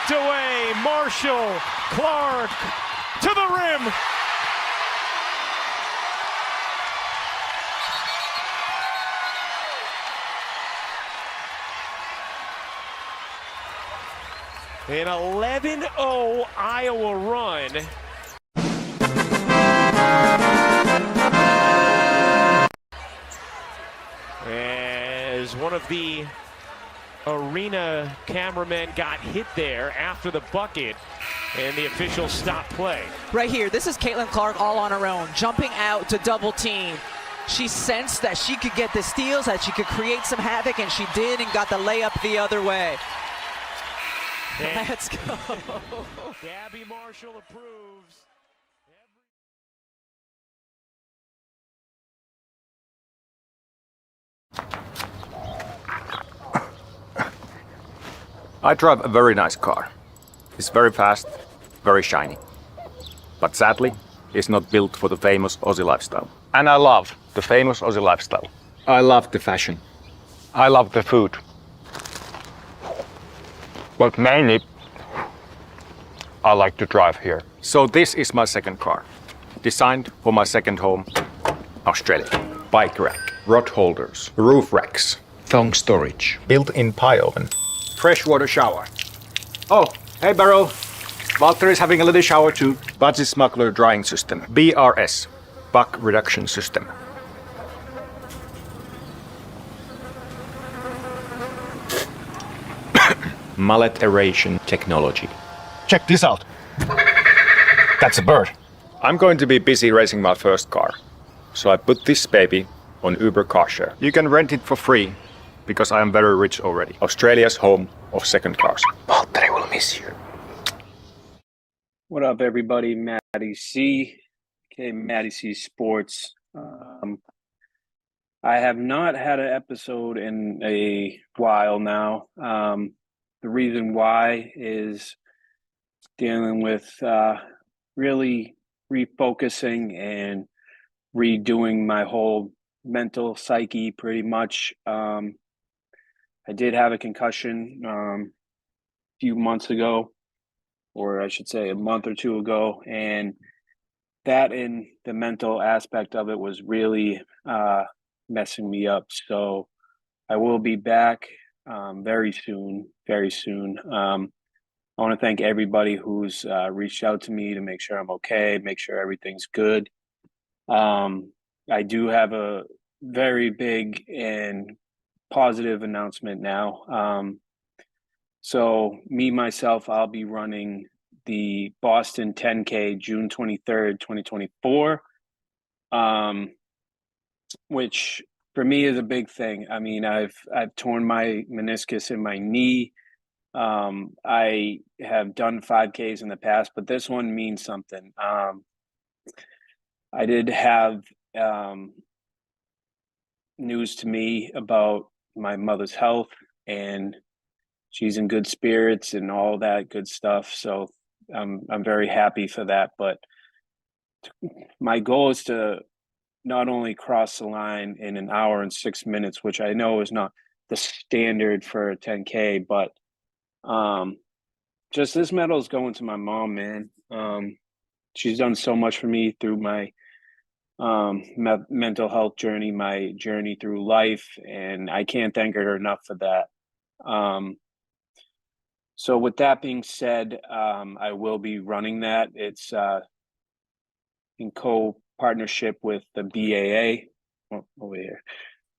knocked away. Marshall, Clark to the rim. An 11-0 Iowa run. As one of the arena cameramen got hit there after the bucket, and the officials stopped play. Right here, this is Caitlin Clark all on her own, jumping out to double team. She sensed that she could get the steals, that she could create some havoc, and she did, and got the layup the other way. And let's go. Gabby Marshall approves. I drive a very nice car. It's very fast, very shiny. But sadly, it's not built for the famous Aussie lifestyle. And I love the famous Aussie lifestyle. I love the fashion. I love the food. But mainly, I like to drive here. So this is my second car. Designed for my second home, Australia. Bike rack, rod holders, roof racks, thong storage, Built-in pie oven. freshwater shower. Oh, hey Barrel. Valtteri is having a little shower too. Budgie Smuggler drying system. BRS, buck reduction system. Mullet aeration technology. Check this out. That's a bird. I'm going to be busy racing my first car. So I put this baby on Uber Carshare. You can rent it for free because I am very rich already. Australia's home of second cars. Valtteri will miss you. What up, everybody? Matty C. Okay, Matty C Sports. I have not had an episode in a while now. The reason why is dealing with really refocusing and redoing my whole mental psyche pretty much. I did have a concussion a few months ago, or I should say a month or two ago, and that in the mental aspect of it was really messing me up. So I will be back very soon. I want to thank everybody who's reached out to me to make sure I'm okay, make sure everything's good. I do have a very big and positive announcement now. So me, myself, I'll be running the Boston 10K June 23rd, 2024, which for me is a big thing. I mean, I've torn my meniscus in my knee. I have done 5Ks in the past, but this one means something. I did have news to me about my mother's health, and she's in good spirits and all that good stuff. So I'm very happy for that. But my goal is to not only cross the line in an hour and 6 minutes, which I know is not the standard for a 10K, but just this medal is going to my mom, man. She's done so much for me through my mental health journey, my journey through life, and I can't thank her enough for that. So with that being said, I will be running that. It's in co-partnership with the BAA, over here,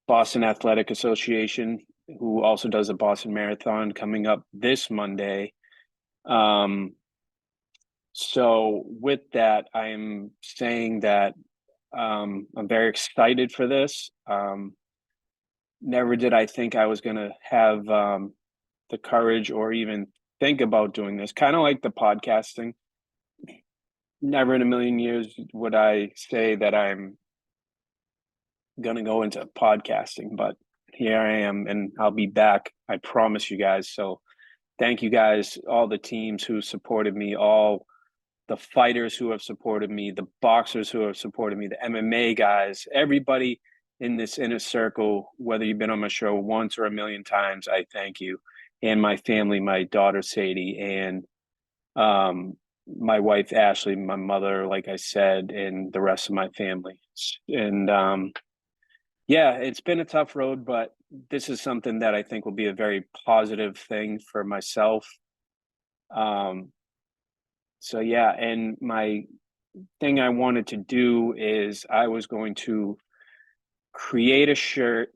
Boston Athletic Association, who also does a Boston Marathon coming up this Monday. So with that, I'm saying that I'm very excited for this. Never did I think I was going to have the courage or even think about doing this. Kind of like the podcasting. Never in a million years would I say that I'm going to go into podcasting, but here I am, and I'll be back. I promise you guys. So thank you guys, all the teams who supported me, all the fighters who have supported me, the boxers who have supported me, the MMA guys, everybody in this inner circle, whether you've been on my show once or a million times, I thank you. and my family, my daughter Sadie, and my wife Ashley, my mother, like I said, and the rest of my family. And yeah, it's been a tough road, but this is something that I think will be a very positive thing for myself. So yeah, and my thing I wanted to do is I was going to create a shirt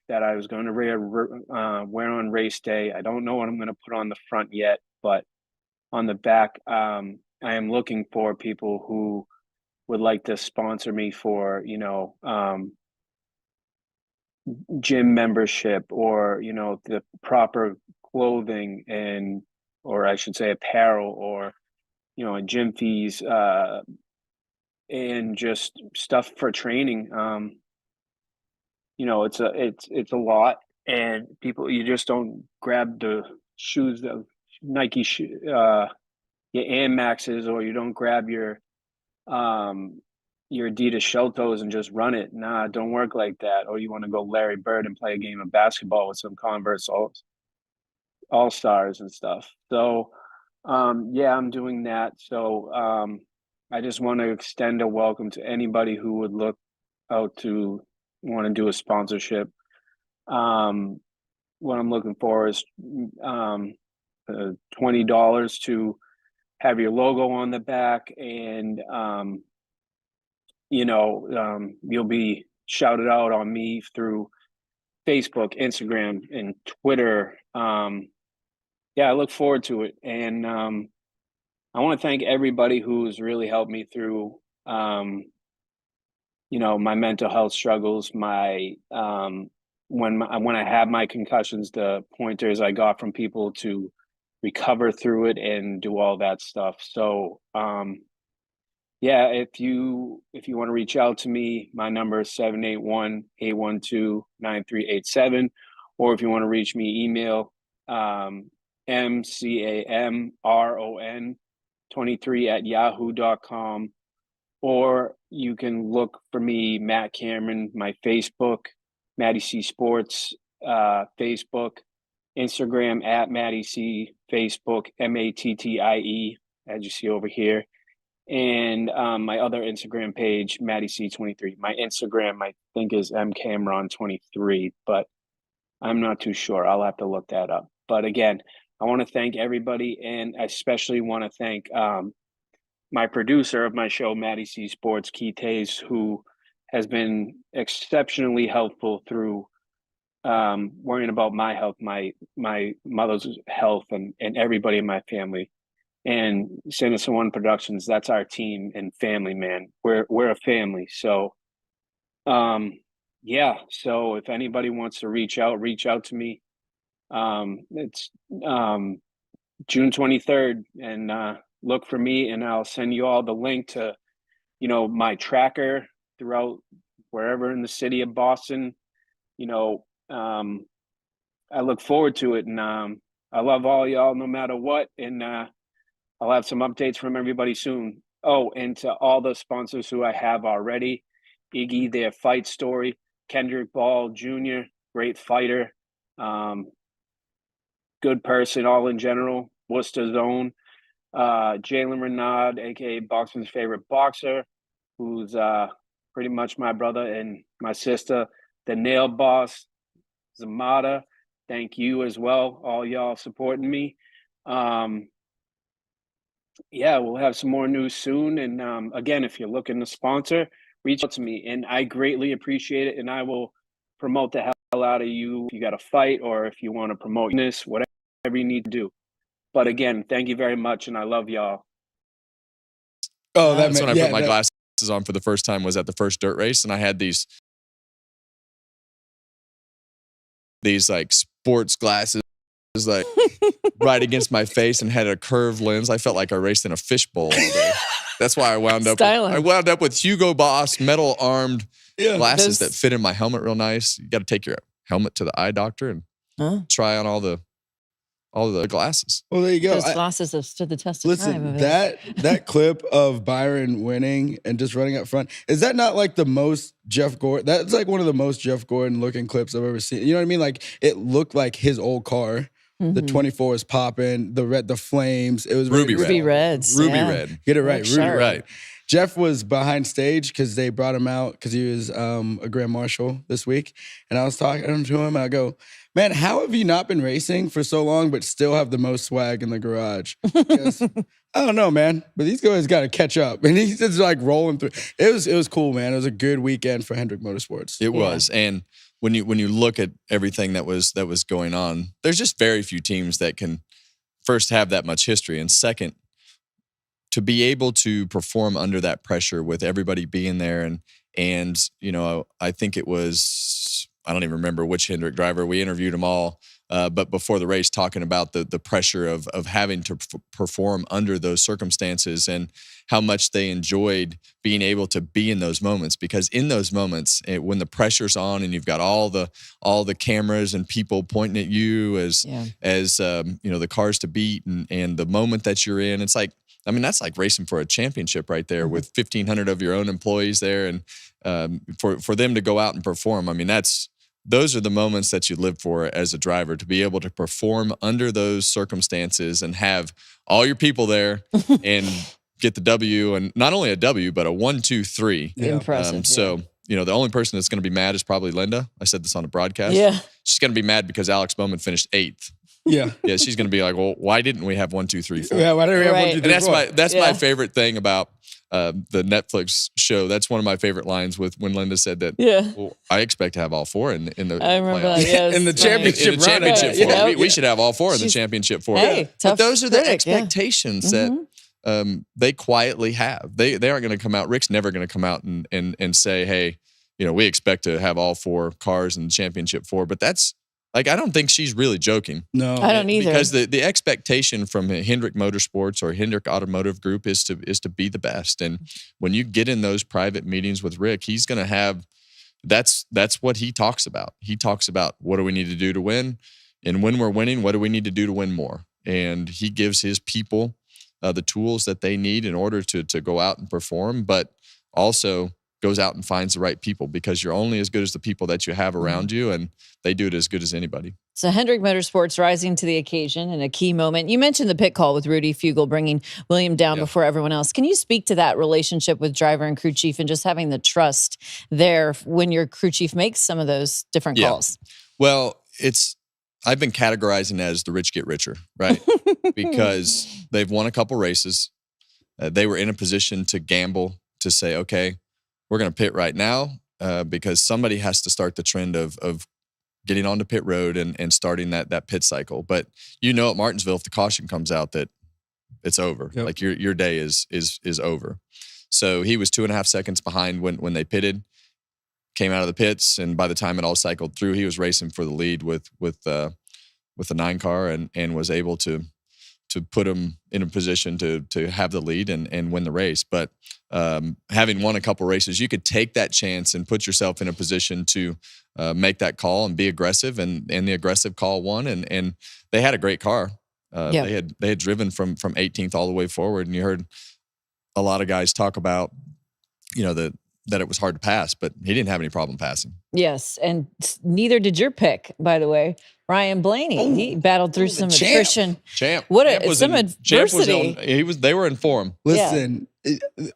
that I was going to wear on race day. I don't know what I'm going to put on the front yet, but on the back, I am looking for people who would like to sponsor me for, gym membership, or, the proper clothing, or I should say apparel, or, gym fees, and just stuff for training. It's a lot, and people, you just don't grab the shoes, the Nike your Air Maxes, or you don't grab your Adidas Sheltos and just run it. Nah, it don't work like that. Or you want to go Larry Bird and play a game of basketball with some Converse all stars and stuff. So yeah, I'm doing that. So I just want to extend a welcome to anybody who would look out to want to do a sponsorship. What I'm looking for is $20 to have your logo on the back, and you'll be shouted out on me through Facebook, Instagram, and Twitter. Yeah, I look forward to it, and I want to thank everybody who's really helped me through my mental health struggles, my when I had my concussions, the pointers I got from people to recover through it and do all that stuff. So yeah, if you want to reach out to me, my number is 781-812-9387, or if you want to reach me, email mcamron23@yahoo.com, or you can look for me, Matt Cameron, my Facebook, Matty C Sports, Facebook, Instagram at Matty C, Facebook, MATTIE, as you see over here, and my other Instagram page, Matty C23. My Instagram, I think, is mcameron23, but I'm not too sure. I'll have to look that up. But again, I want to thank everybody, and I especially want to thank my producer of my show, Matty C Sports, Keith Hayes, who has been exceptionally helpful through worrying about my health, my mother's health, and everybody in my family. And Citizen One Productions, that's our team and family, man. We're a family. So yeah, so if anybody wants to reach out to me. It's June 23rd, and look for me, and I'll send you all the link to my tracker throughout wherever in the city of Boston. I look forward to it, and I love all y'all no matter what, and I'll have some updates from everybody soon. Oh, and to all the sponsors who I have already: Iggy, their fight story; Kendrick Ball Jr., great fighter, good person all in general; Worcester's own Jalen Renaud, aka Boxing's favorite boxer, who's pretty much my brother, and my sister, the Nail Boss, Zamata. Thank you as well, all y'all supporting me. Yeah, we'll have some more news soon. And again, if you're looking to sponsor, reach out to me, and I greatly appreciate it. And I will promote the hell out of you if you got a fight, or if you want to promote this, whatever you need to do. But again, thank you very much, and I love y'all. Oh, that's when I put my glasses on for the first time, was at the first dirt race, and I had these like sports glasses like right against my face and had a curved lens. I felt like I raced in a fishbowl all day. That's why I wound up with Hugo Boss metal armed glasses that fit in my helmet real nice. You got to take your helmet to the eye doctor and try on all the glasses. Well, there you go. Those glasses have stood the test of time. That clip of Byron winning and just running up front, is that not like the most Jeff Gordon? That's like one of the most Jeff Gordon looking clips I've ever seen. You know what I mean? Like, it looked like his old car The 24 was popping. The red, the flames. It was Ruby Ruby Reds. Ruby yeah. red. Get it right, Like Ruby sharp. Red. Jeff was behind stage because they brought him out because he was a grand marshal this week. And I was talking to him and I go, man, how have you not been racing for so long but still have the most swag in the garage? Because, I don't know, man, but these guys got to catch up. And he's just like rolling through. It was cool, man. It was a good weekend for Hendrick Motorsports. It was. And when you look at everything that was going on, there's just very few teams that can first have that much history, and second, to be able to perform under that pressure with everybody being there. And you know, I think it was, I don't even remember which Hendrick driver. We interviewed them all, but before the race, talking about the pressure of having to perform under those circumstances and how much they enjoyed being able to be in those moments. Because in those moments, when the pressure's on and you've got all the cameras and people pointing at you as you know, the cars to beat and the moment that you're in, it's like, I mean, that's like racing for a championship right there with 1,500 of your own employees there, and for them to go out and perform. I mean, those are the moments that you live for as a driver, to be able to perform under those circumstances and have all your people there and get the W, and not only a W, but a 1, 2, 3. Yeah. Impressive. So, you know, the only person that's going to be mad is probably Linda. I said this on a broadcast. Yeah. She's going to be mad because Alex Bowman finished 8th. Yeah. Yeah, she's going to be like, well, why didn't we have 1, 2, 3, 4? Yeah, why didn't we have 1, 2, 3, And 4? that's my favorite thing about the Netflix show. That's one of my favorite lines with when Linda said that. Yeah. Well, I expect to have all 4 in the I remember playoffs. that. Yes. In the championship In the championship run. four. Yeah. We should have all 4 in the championship 4. Hey, But tough those are the critic, yeah. expectations that they quietly have. They aren't going to come out. Rick's never going to come out and say, hey, you know, we expect to have all 4 cars in the championship 4. But that's, like, I don't think she's really joking. No. I don't either. Because the expectation from Hendrick Motorsports or Hendrick Automotive Group is to be the best. And when you get in those private meetings with Rick, he's going to have, that's what he talks about. He talks about, what do we need to do to win? And when we're winning, what do we need to do to win more? And he gives his people the tools that they need in order to go out and perform, but also goes out and finds the right people, because you're only as good as the people that you have around you, and they do it as good as anybody. So Hendrick Motorsports rising to the occasion in a key moment. You mentioned the pit call with Rudy Fugle bringing William down before everyone else. Can you speak to that relationship with driver and crew chief and just having the trust there when your crew chief makes some of those different calls? Well, I've been categorizing as the rich get richer, right? Because they've won a couple races. They were in a position to gamble, to say, okay, we're going to pit right now because somebody has to start the trend of getting onto pit road and starting that pit cycle. But you know, at Martinsville, if the caution comes out, that it's over. Yep. Like your day is over. So he was 2.5 seconds behind when they pitted, came out of the pits, and by the time it all cycled through, he was racing for the lead with the 9 car and was able to put him in a position to have the lead and win the race. But having won a couple races, you could take that chance and put yourself in a position to make that call and be aggressive. And the aggressive call won. And they had a great car. They had driven from 18th all the way forward. And you heard a lot of guys talk about, you know, that it was hard to pass, but he didn't have any problem passing. Yes, and neither did your pick, by the way. Ryan Blaney, he battled through some attrition. Champ. What Champ adversity. They were in form. Listen,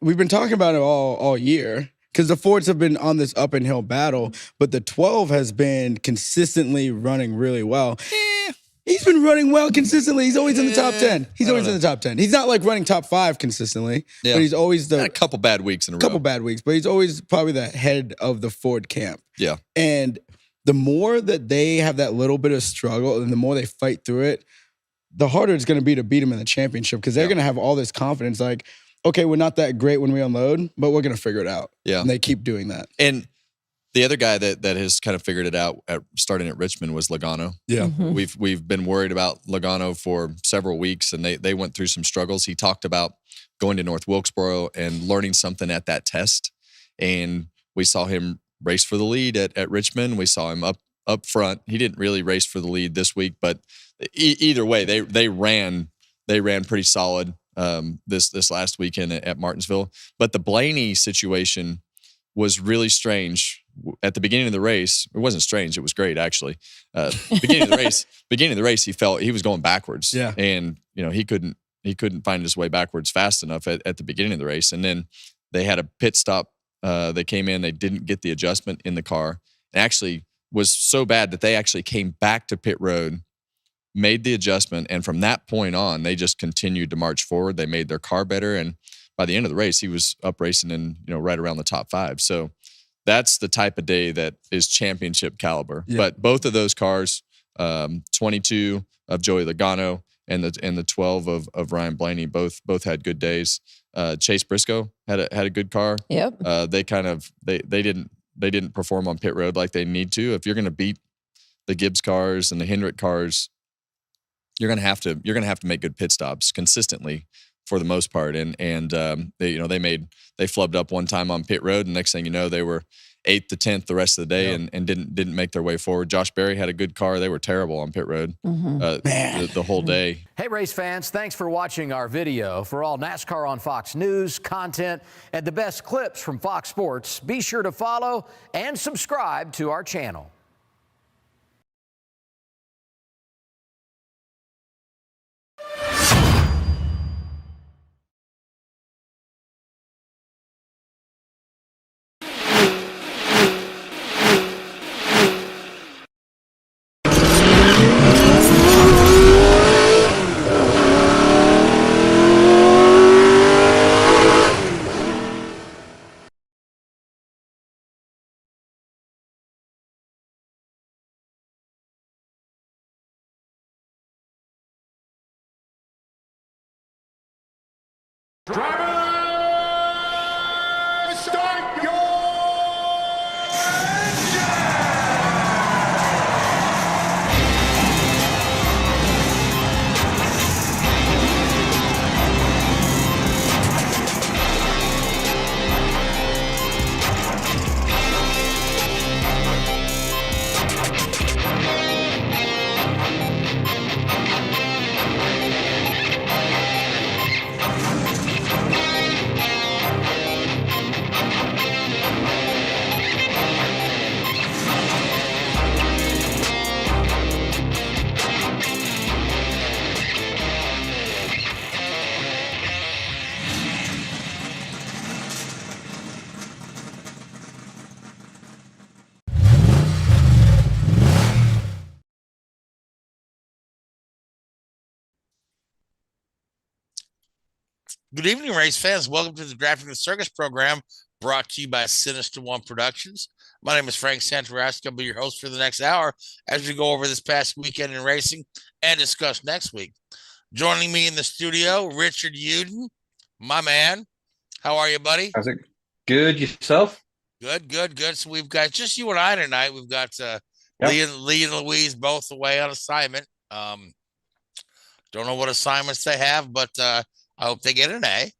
we've been talking about it all year because the Fords have been on this up and hill battle, but the 12 has been consistently running really well. He's been running well consistently. He's always in the top 10. He's always in the top 10. He's not like running top 5 consistently, but he's always Had a couple bad weeks in a row. couple bad weeks, but he's always probably the head of the Ford camp. Yeah. And the more that they have that little bit of struggle and the more they fight through it, the harder it's going to be to beat them in the championship, because they're going to have all this confidence like, okay, we're not that great when we unload, but we're going to figure it out. Yeah. And they keep doing that. And the other guy that has kind of figured it out starting at Richmond was Logano. Yeah. We've been worried about Logano for several weeks, and they went through some struggles. He talked about going to North Wilkesboro and learning something at that test. And we saw him race for the lead at Richmond. We saw him up front. He didn't really race for the lead this week, but either way, they ran pretty solid this last weekend at Martinsville. But the Blaney situation was really strange at the beginning of the race, it wasn't strange. It was great, actually. Beginning of the race, he felt he was going backwards. Yeah. And, he couldn't find his way backwards fast enough at the beginning of the race. And then they had a pit stop. They came in, they didn't get the adjustment in the car. It actually was so bad that they actually came back to pit road, made the adjustment. And from that point on, they just continued to march forward. They made their car better. And by the end of the race, he was up racing in, right around the top 5. So that's the type of day that is championship caliber. Yeah. But both of those cars, 22 of Joey Logano and the 12 of Ryan Blaney, both had good days. Chase Briscoe had a good car. Yep. They didn't perform on pit road like they need to. If you're going to beat the Gibbs cars and the Hendrick cars, you're going to have to make good pit stops consistently for the most part. And they flubbed up one time on pit road, and next thing you know, they were 8th to 10th the rest of the day. Yeah. and didn't make their way forward. Josh Berry had a good car. They were terrible on pit road the whole day. Hey, race fans, thanks for watching our video. For all NASCAR on Fox News, content, and the best clips from Fox Sports, be sure to follow and subscribe to our channel. Driver, start your Good evening, race fans. Welcome to the Drafting the Circus program brought to you by Sinister One Productions. My name is Frank Santarasco. I'll be your host for the next hour as we go over this past weekend in racing and discuss next week. Joining me in the studio, Richard Uden, my man. How are you, buddy? How's it? Good. Yourself? Good. So we've got just you and I tonight. We've got Lee and Louise both away on assignment. Don't know what assignments they have, but I hope they get an A.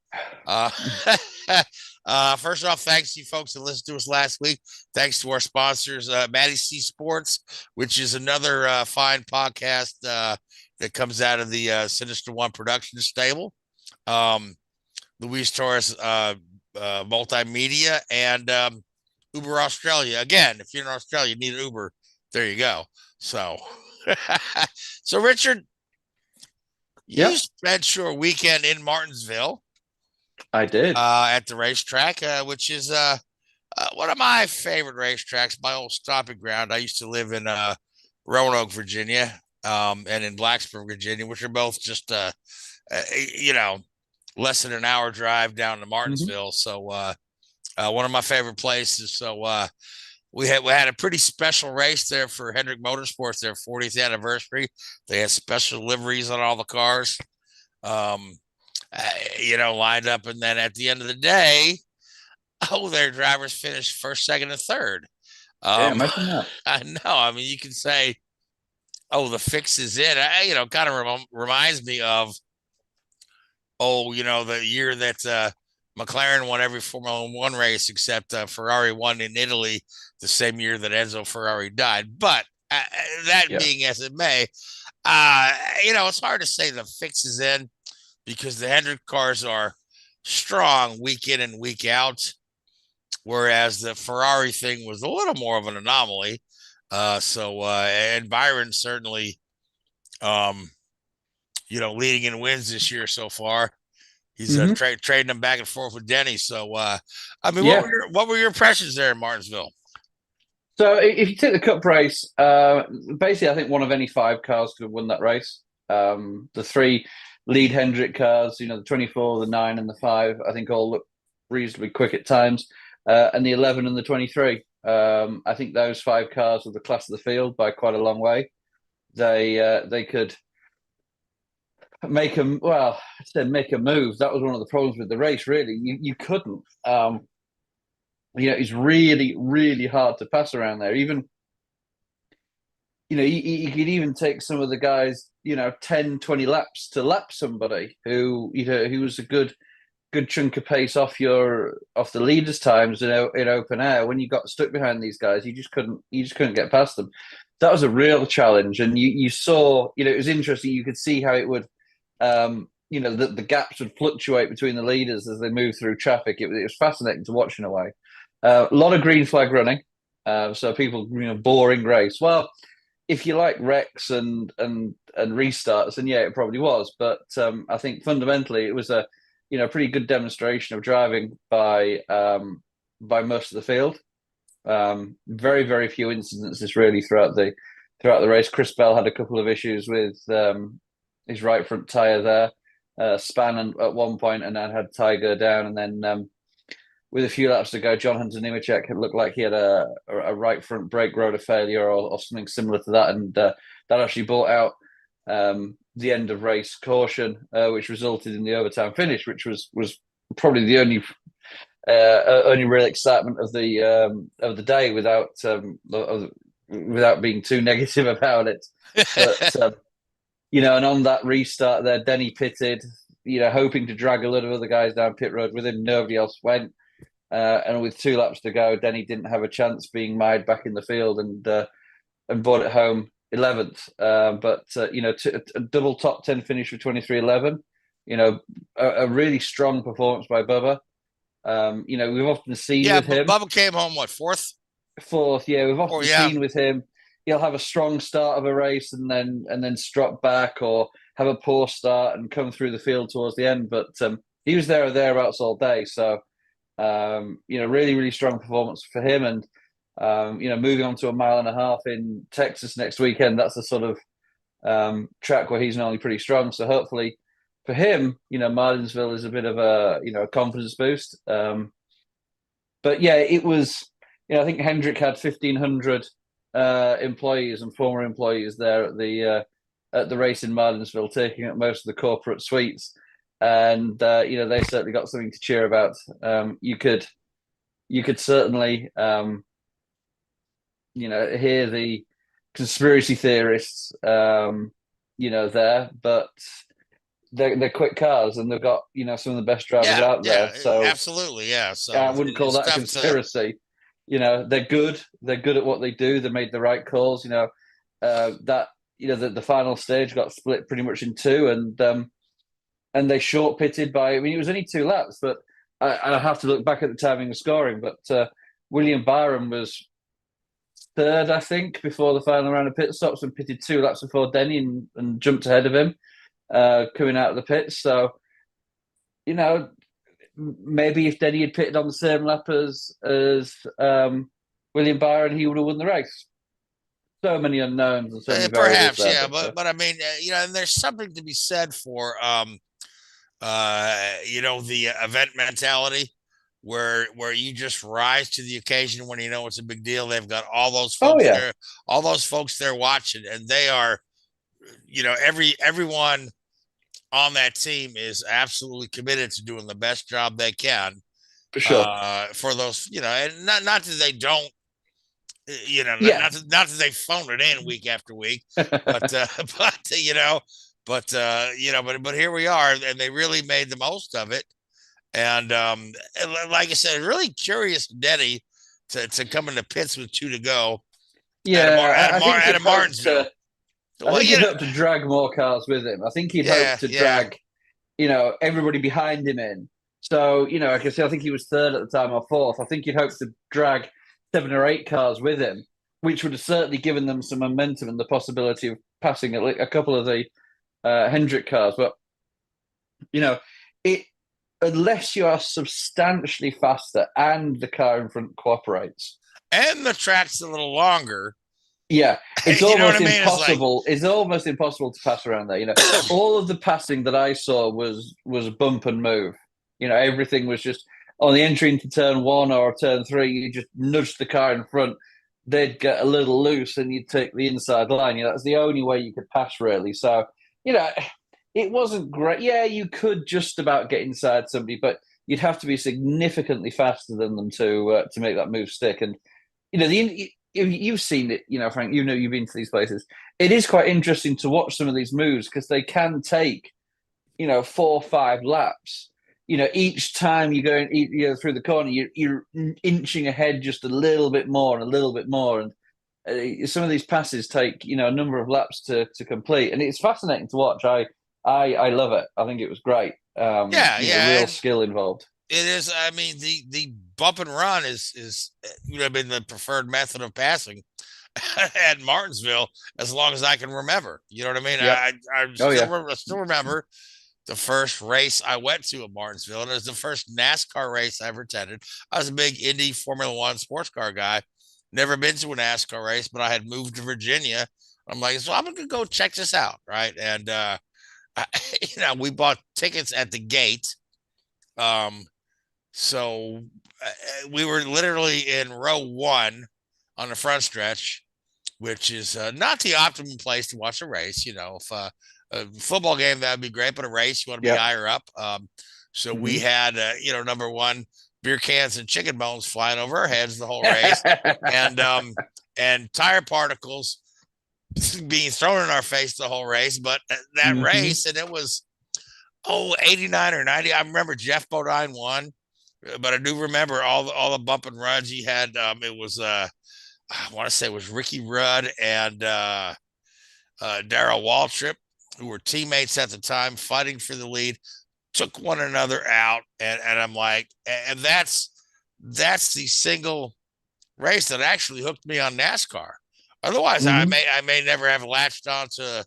First off, thanks to you folks that listened to us last week. Thanks to our sponsors, Maddie C Sports, which is another fine podcast that comes out of the Sinister One Productions stable. Luis Torres Multimedia, and Uber Australia. Again, if you're in Australia, you need an Uber. There you go. So, so Richard, you spent your weekend in Martinsville. I did. At the racetrack, which is one of my favorite racetracks, my old stomping ground. I used to live in Roanoke, Virginia, and in Blacksburg, Virginia, which are both just, less than an hour drive down to Martinsville. So one of my favorite places. So we had a pretty special race there for Hendrick Motorsports, their 40th anniversary. They had special liveries on all the cars, lined up. And then at the end of the day, their drivers finished first, second, and third. Imagine that. I know. I mean, you can say, the fix is in. Kind of reminds me of, the year that McLaren won every Formula One race except Ferrari won in Italy the same year that Enzo Ferrari died. But being as it may, it's hard to say the fix is in because the Hendrick cars are strong week in and week out. whereas the Ferrari thing was a little more of an anomaly. And Byron certainly, leading in wins this year so far. He's trading them back and forth with Denny. So, what were your impressions there in Martinsville? So, if you take the Cup race, basically, I think one of any 5 cars could have won that race. The 3 lead Hendrick cars, the 24, the 9, and the 5, I think all look reasonably quick at times. And the 11 and the 23. I think those 5 cars were the class of the field by quite a long way. They could make a move. That was one of the problems with the race, really. You couldn't. It's really, really hard to pass around there. Even, you could even take some of the guys, 10, 20 laps to lap somebody who was a good chunk of pace off the leaders' times in open air. When you got stuck behind these guys, you just couldn't get past them. That was a real challenge, and you saw, it was interesting. You could see how it would. The gaps would fluctuate between the leaders as they moved through traffic. It was fascinating to watch in a way. A lot of green flag running, so people, boring race. Well, if you like wrecks and restarts, then yeah, it probably was. But I think fundamentally it was a pretty good demonstration of driving by most of the field. Very, very few incidences really throughout the race. Chris Bell had a couple of issues with his right front tire there, span at one point, and then had Tiger down, and then with a few laps to go, John Hunter Nemechek looked like he had a right front brake rotor failure or something similar to that, and that actually brought out the end of race caution, which resulted in the overtime finish, which was probably the only real excitement of the day without being too negative about it. But and on that restart there, Denny pitted, hoping to drag a lot of other guys down pit road with him. Nobody else went. And with 2 laps to go, Denny didn't have a chance, being mired back in the field, and brought it home 11th. A double top 10 finish for 23-11. A really strong performance by Bubba. We've often seen with him. Bubba came home, what, 4th? 4th, yeah. We've often seen with him, he'll have a strong start of a race and then strut back, or have a poor start and come through the field towards the end. But he was there or thereabouts all day. So, really, really strong performance for him. And, moving on to 1.5 miles in Texas next weekend, that's the sort of track where he's normally pretty strong. So hopefully for him, Martinsville is a bit of a confidence boost. But yeah, it was, I think Hendrick had 1,500 employees and former employees there at the race in Martinsville, taking up most of the corporate suites, and they certainly got something to cheer about. You could certainly hear the conspiracy theorists there, but they're quick cars, and they've got some of the best drivers out there. So absolutely, yeah. So I wouldn't call that a conspiracy. They're good. They're good at what they do. They made the right calls. The final stage got split pretty much in 2, and they short pitted by. It was only 2 laps, but I have to look back at the timing and scoring. But William Byron was 3rd, I think, before the final round of pit stops, and pitted 2 laps before Denny and jumped ahead of him coming out of the pits. So, maybe if Denny had pitted on the same lap as William Byron, he would have won the race. So many unknowns and so many perhaps, there, yeah, but I mean, and there's something to be said for the event mentality, where you just rise to the occasion when it's a big deal. They've got all those folks there, all those folks there watching, and they are, everyone on that team is absolutely committed to doing the best job they can. For sure. For those, and not that they don't, not that they phone it in week after week, but here we are, and they really made the most of it. And like I said, really curious, Denny, to come into pits with 2 to go. Yeah, at a Martinsville. I think he'd hope to drag more cars with him. I think he'd hope to drag, everybody behind him in, So, I can see, I think he was third at the time or fourth. I think you'd hope to drag 7 or 8 cars with him, which would have certainly given them some momentum and the possibility of passing a couple of the Hendrick cars. But, unless you are substantially faster and the car in front cooperates. And the track's a little longer. Yeah, it's You know almost what I mean? impossible. It's almost impossible to pass around there. All of the passing that I saw was bump and move. Everything was just on the entry into turn 1 or turn 3. You just nudged the car in front. They'd get a little loose, and you'd take the inside line. That's the only way you could pass, really. So, it wasn't great. Yeah, you could just about get inside somebody, but you'd have to be significantly faster than them to make that move stick. And you've seen it, Frank. You've been to these places. It is quite interesting to watch some of these moves because they can take, 4 or 5 laps. Each time you go through the corner, you're inching ahead just a little bit more and a little bit more. And some of these passes take, a number of laps to complete, and it's fascinating to watch. I love it. I think it was great. Real skill involved. It is. I mean, the bump and run is been the preferred method of passing at Martinsville as long as I can remember. You know what I mean? Yep. I still remember the first race I went to at Martinsville, and it was the first NASCAR race I ever attended. I was a big Indy Formula One sports car guy. Never been to a NASCAR race, but I had moved to Virginia. I'm like, so I'm gonna go check this out, right? And we bought tickets at the gate. So we were literally in row 1 on the front stretch, which is not the optimum place to watch a race. If a football game, that'd be great, but a race, you want to be higher up. So we had, number 1, beer cans and chicken bones flying over our heads the whole race, and tire particles being thrown in our face the whole race. But that race, and it was 89 or 90. I remember Jeff Bodine won, but I do remember all the bump and runs he had. It was I want to say it was Ricky Rudd and Darrell Waltrip, who were teammates at the time, fighting for the lead, took one another out, and I'm like, and that's the single race that actually hooked me on NASCAR. Otherwise, I may never have latched on to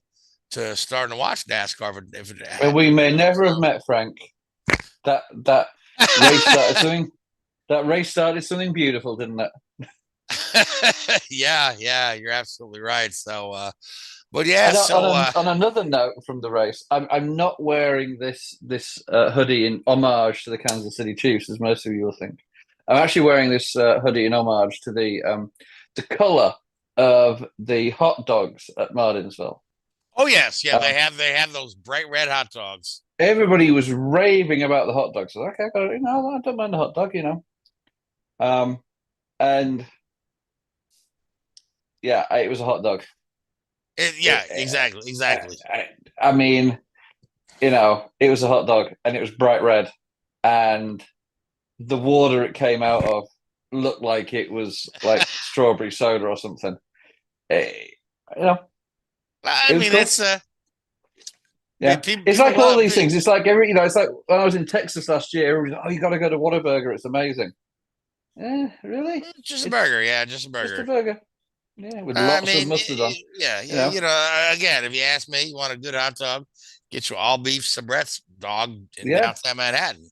starting to watch NASCAR. If it well, we may never have met, Frank. That race started something. That race started something beautiful, didn't it? Yeah, you're absolutely right. So, but yeah. On another note from the race, I'm not wearing this hoodie in homage to the Kansas City Chiefs, as most of you will think. I'm actually wearing this hoodie in homage to the color of the hot dogs at Martinsville. Oh yes, yeah, they have those bright red hot dogs. Everybody was raving about the hot dogs. So, okay, I don't mind the hot dog, and yeah, it was a hot dog. Exactly. I mean, it was a hot dog, and it was bright red, and the water it came out of looked like it was like strawberry soda or something. It's it's like all these things. It's like it's like when I was in Texas last year. Everybody's like, "Oh, you got to go to Whataburger. It's amazing." Really? Just a burger, just a burger. Just a burger. Yeah, with lots of mustard on. Yeah, again, if you ask me, you want a good hot dog, get you all beef Sabrett's dog in downtown Manhattan,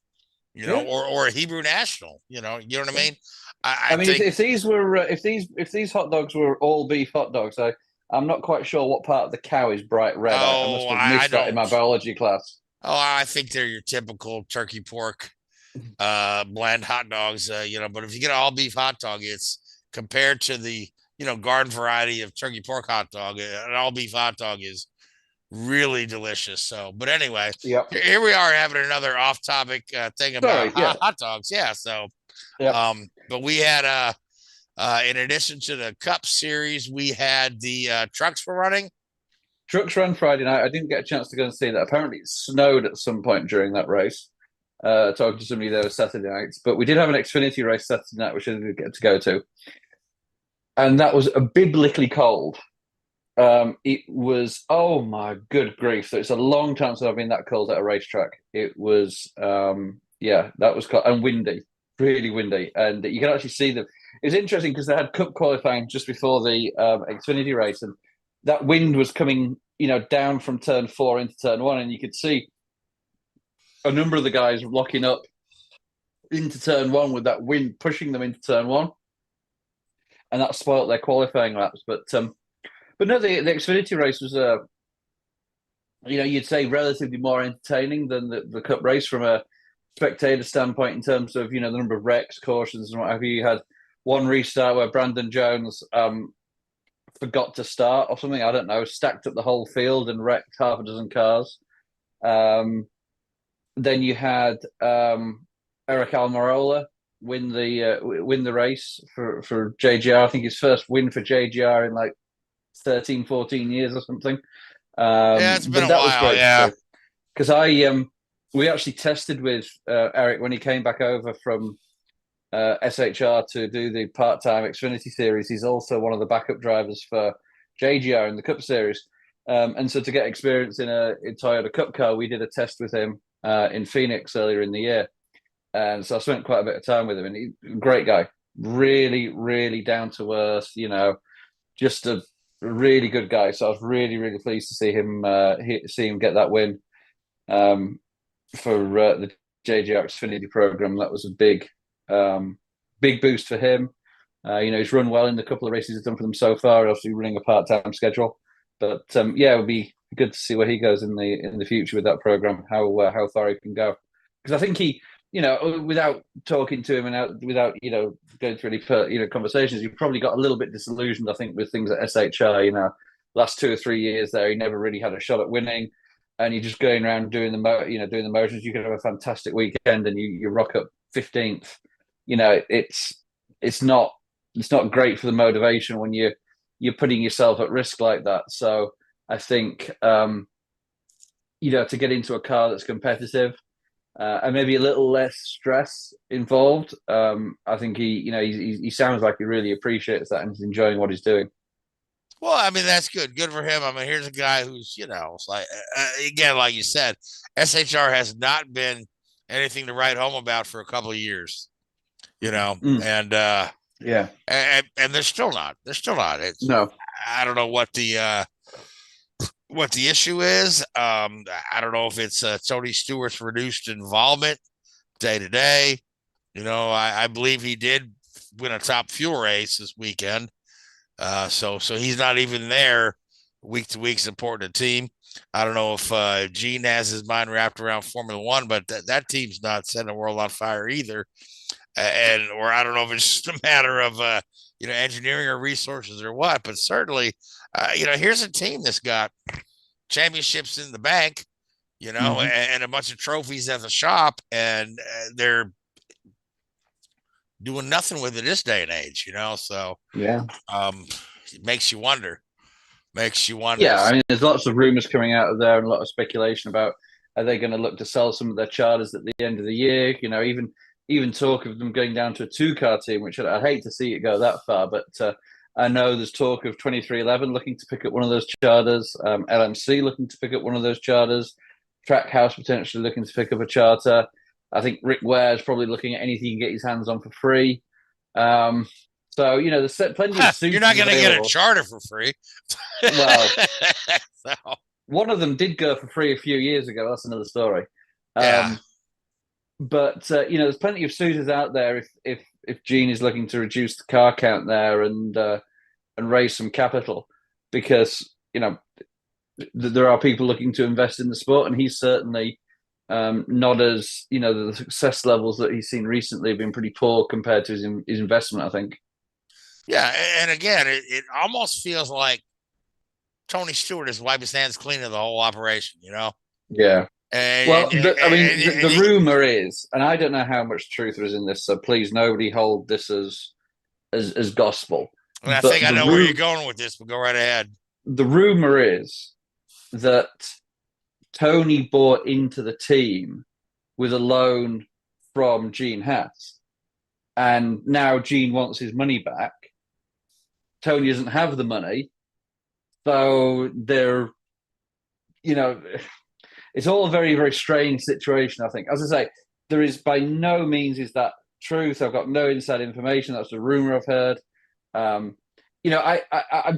or a Hebrew National. You know what I mean? I mean, think, if these hot dogs were all beef hot dogs, I'm not quite sure what part of the cow is bright red. I must have missed that in my biology class. Oh, I think they're your typical turkey pork blend hot dogs. But if you get an all beef hot dog, it's compared to the garden variety of turkey pork hot dog. An all beef hot dog is really delicious. So, but anyway, here we are having another off topic thing about hot dogs. Yeah. So, but we had in addition to the Cup Series, we had the trucks were running. Trucks ran Friday night. I didn't get a chance to go and see that. Apparently, it snowed at some point during that race. Talking to somebody there Saturday night, but we did have an Xfinity race Saturday night, which I didn't get to go to, and that was biblically cold. It was, oh my good grief! So it's a long time since I've been that cold at a racetrack. It was, Yeah, that was and windy, really windy, and you can actually see them. It was interesting because they had Cup qualifying just before the Xfinity race, and that wind was coming, down from turn 4 into turn 1, and you could see a number of the guys locking up into turn 1 with that wind pushing them into turn 1, and that spoiled their qualifying laps. But no, the Xfinity race was you'd say relatively more entertaining than the Cup race from a spectator standpoint in terms of the number of wrecks, cautions, and what have you. You had one restart where Brandon Jones forgot to start or something, I don't know, stacked up the whole field and wrecked half a dozen cars. Then you had Eric Almirola win the race for JGR. I think his first win for JGR in like 13, 14 years or something. Yeah, it's been a while. Yeah, because we actually tested with Eric when he came back over from SHR to do the part-time Xfinity series. He's also one of the backup drivers for JGR in the Cup series. And so to get experience in a Toyota Cup car, we did a test with him in Phoenix earlier in the year. And so I spent quite a bit of time with him, and he's a great guy, really, really down to earth, just a really good guy. So I was really, really pleased to see him get that win for the JGR Xfinity program. That was a big boost for him. He's run well in the couple of races he's done for them so far, obviously running a part-time schedule. But it would be good to see where he goes in the future with that program, how far he can go. Because I think he, without talking to him and without going through any conversations, you probably got a little bit disillusioned, I think, with things at SHR. Last 2 or 3 years there, he never really had a shot at winning, and you're just going around doing the motions. You could have a fantastic weekend, and you rock up 15th. It's not great for the motivation when you're putting yourself at risk like that. So I think to get into a car that's competitive and maybe a little less stress involved, I think he sounds like he really appreciates that and is enjoying what he's doing. Well, I mean, that's good. Good for him. I mean, here's a guy who's, it's like, again, like you said, SHR has not been anything to write home about for a couple of years, and yeah, and they're still not. No, I don't know what the issue is. I don't know if it's Tony Stewart's reduced involvement day to day. I believe he did win a top fuel race this weekend. So he's not even there week to week supporting the team. I don't know if Gene has his mind wrapped around Formula One, but that team's not setting the world on fire either. Or I don't know if it's just a matter of engineering or resources or what, but certainly here's a team that's got championships in the bank, and a bunch of trophies at the shop, and they're doing nothing with it this day and age, so yeah, it makes you wonder. Yeah, I mean, there's lots of rumors coming out of there and a lot of speculation about, are they going to look to sell some of their charters at the end of the year? Even talk of them going down to a 2-car team, which I'd hate to see it go that far, but I know there's talk of 2311 looking to pick up one of those charters, LMC looking to pick up one of those charters, Trackhouse potentially looking to pick up a charter. I think Rick Ware is probably looking at anything he can get his hands on for free. So, there's plenty of suits. You're not going to get a charter for free. Well, one of them did go for free a few years ago. That's another story. Yeah. But there's plenty of suitors out there if Gene is looking to reduce the car count there and raise some capital, because there are people looking to invest in the sport, and he's certainly not as the success levels that he's seen recently have been pretty poor compared to his investment, I think. Yeah, and again, it almost feels like Tony Stewart has wiped his hands clean of the whole operation. Yeah. The rumor is, and I don't know how much truth there is in this, so please nobody hold this as gospel. And I think I know where you're going with this, but go right ahead. The rumor is that Tony bought into the team with a loan from Gene Haas, and now Gene wants his money back. Tony doesn't have the money, so they're, it's all a very, very strange situation, I think. As I say, there is by no means is that truth. I've got no inside information. That's a rumor I've heard. I'm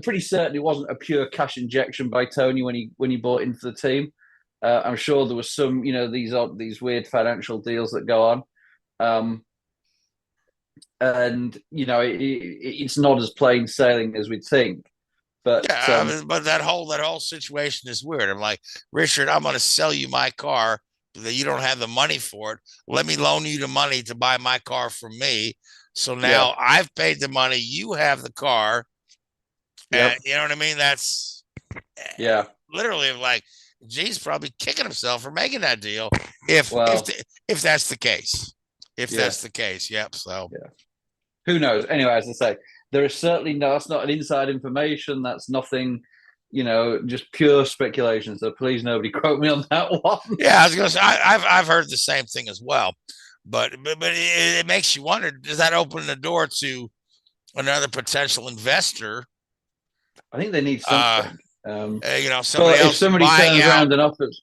pretty certain it wasn't a pure cash injection by Tony when he bought into the team. I'm sure there was some, these weird financial deals that go on. It's not as plain sailing as we'd think. But but that whole situation is weird. I'm like, Richard, I'm going to sell you my car that you don't have the money for it. Let me loan you the money to buy my car from me. So now I've paid the money. You have the car. And you know what I mean? That's literally like, G's probably kicking himself for making that deal. If that's the case, that's the case. Yep. So who knows? Anyway, as I say, there is certainly that's not an inside information. That's nothing, just pure speculation. So please, nobody quote me on that one. Yeah, I was going to say, I've heard the same thing as well, but it makes you wonder, does that open the door to another potential investor? I think they need something. Somebody else if somebody turns out. around and offers,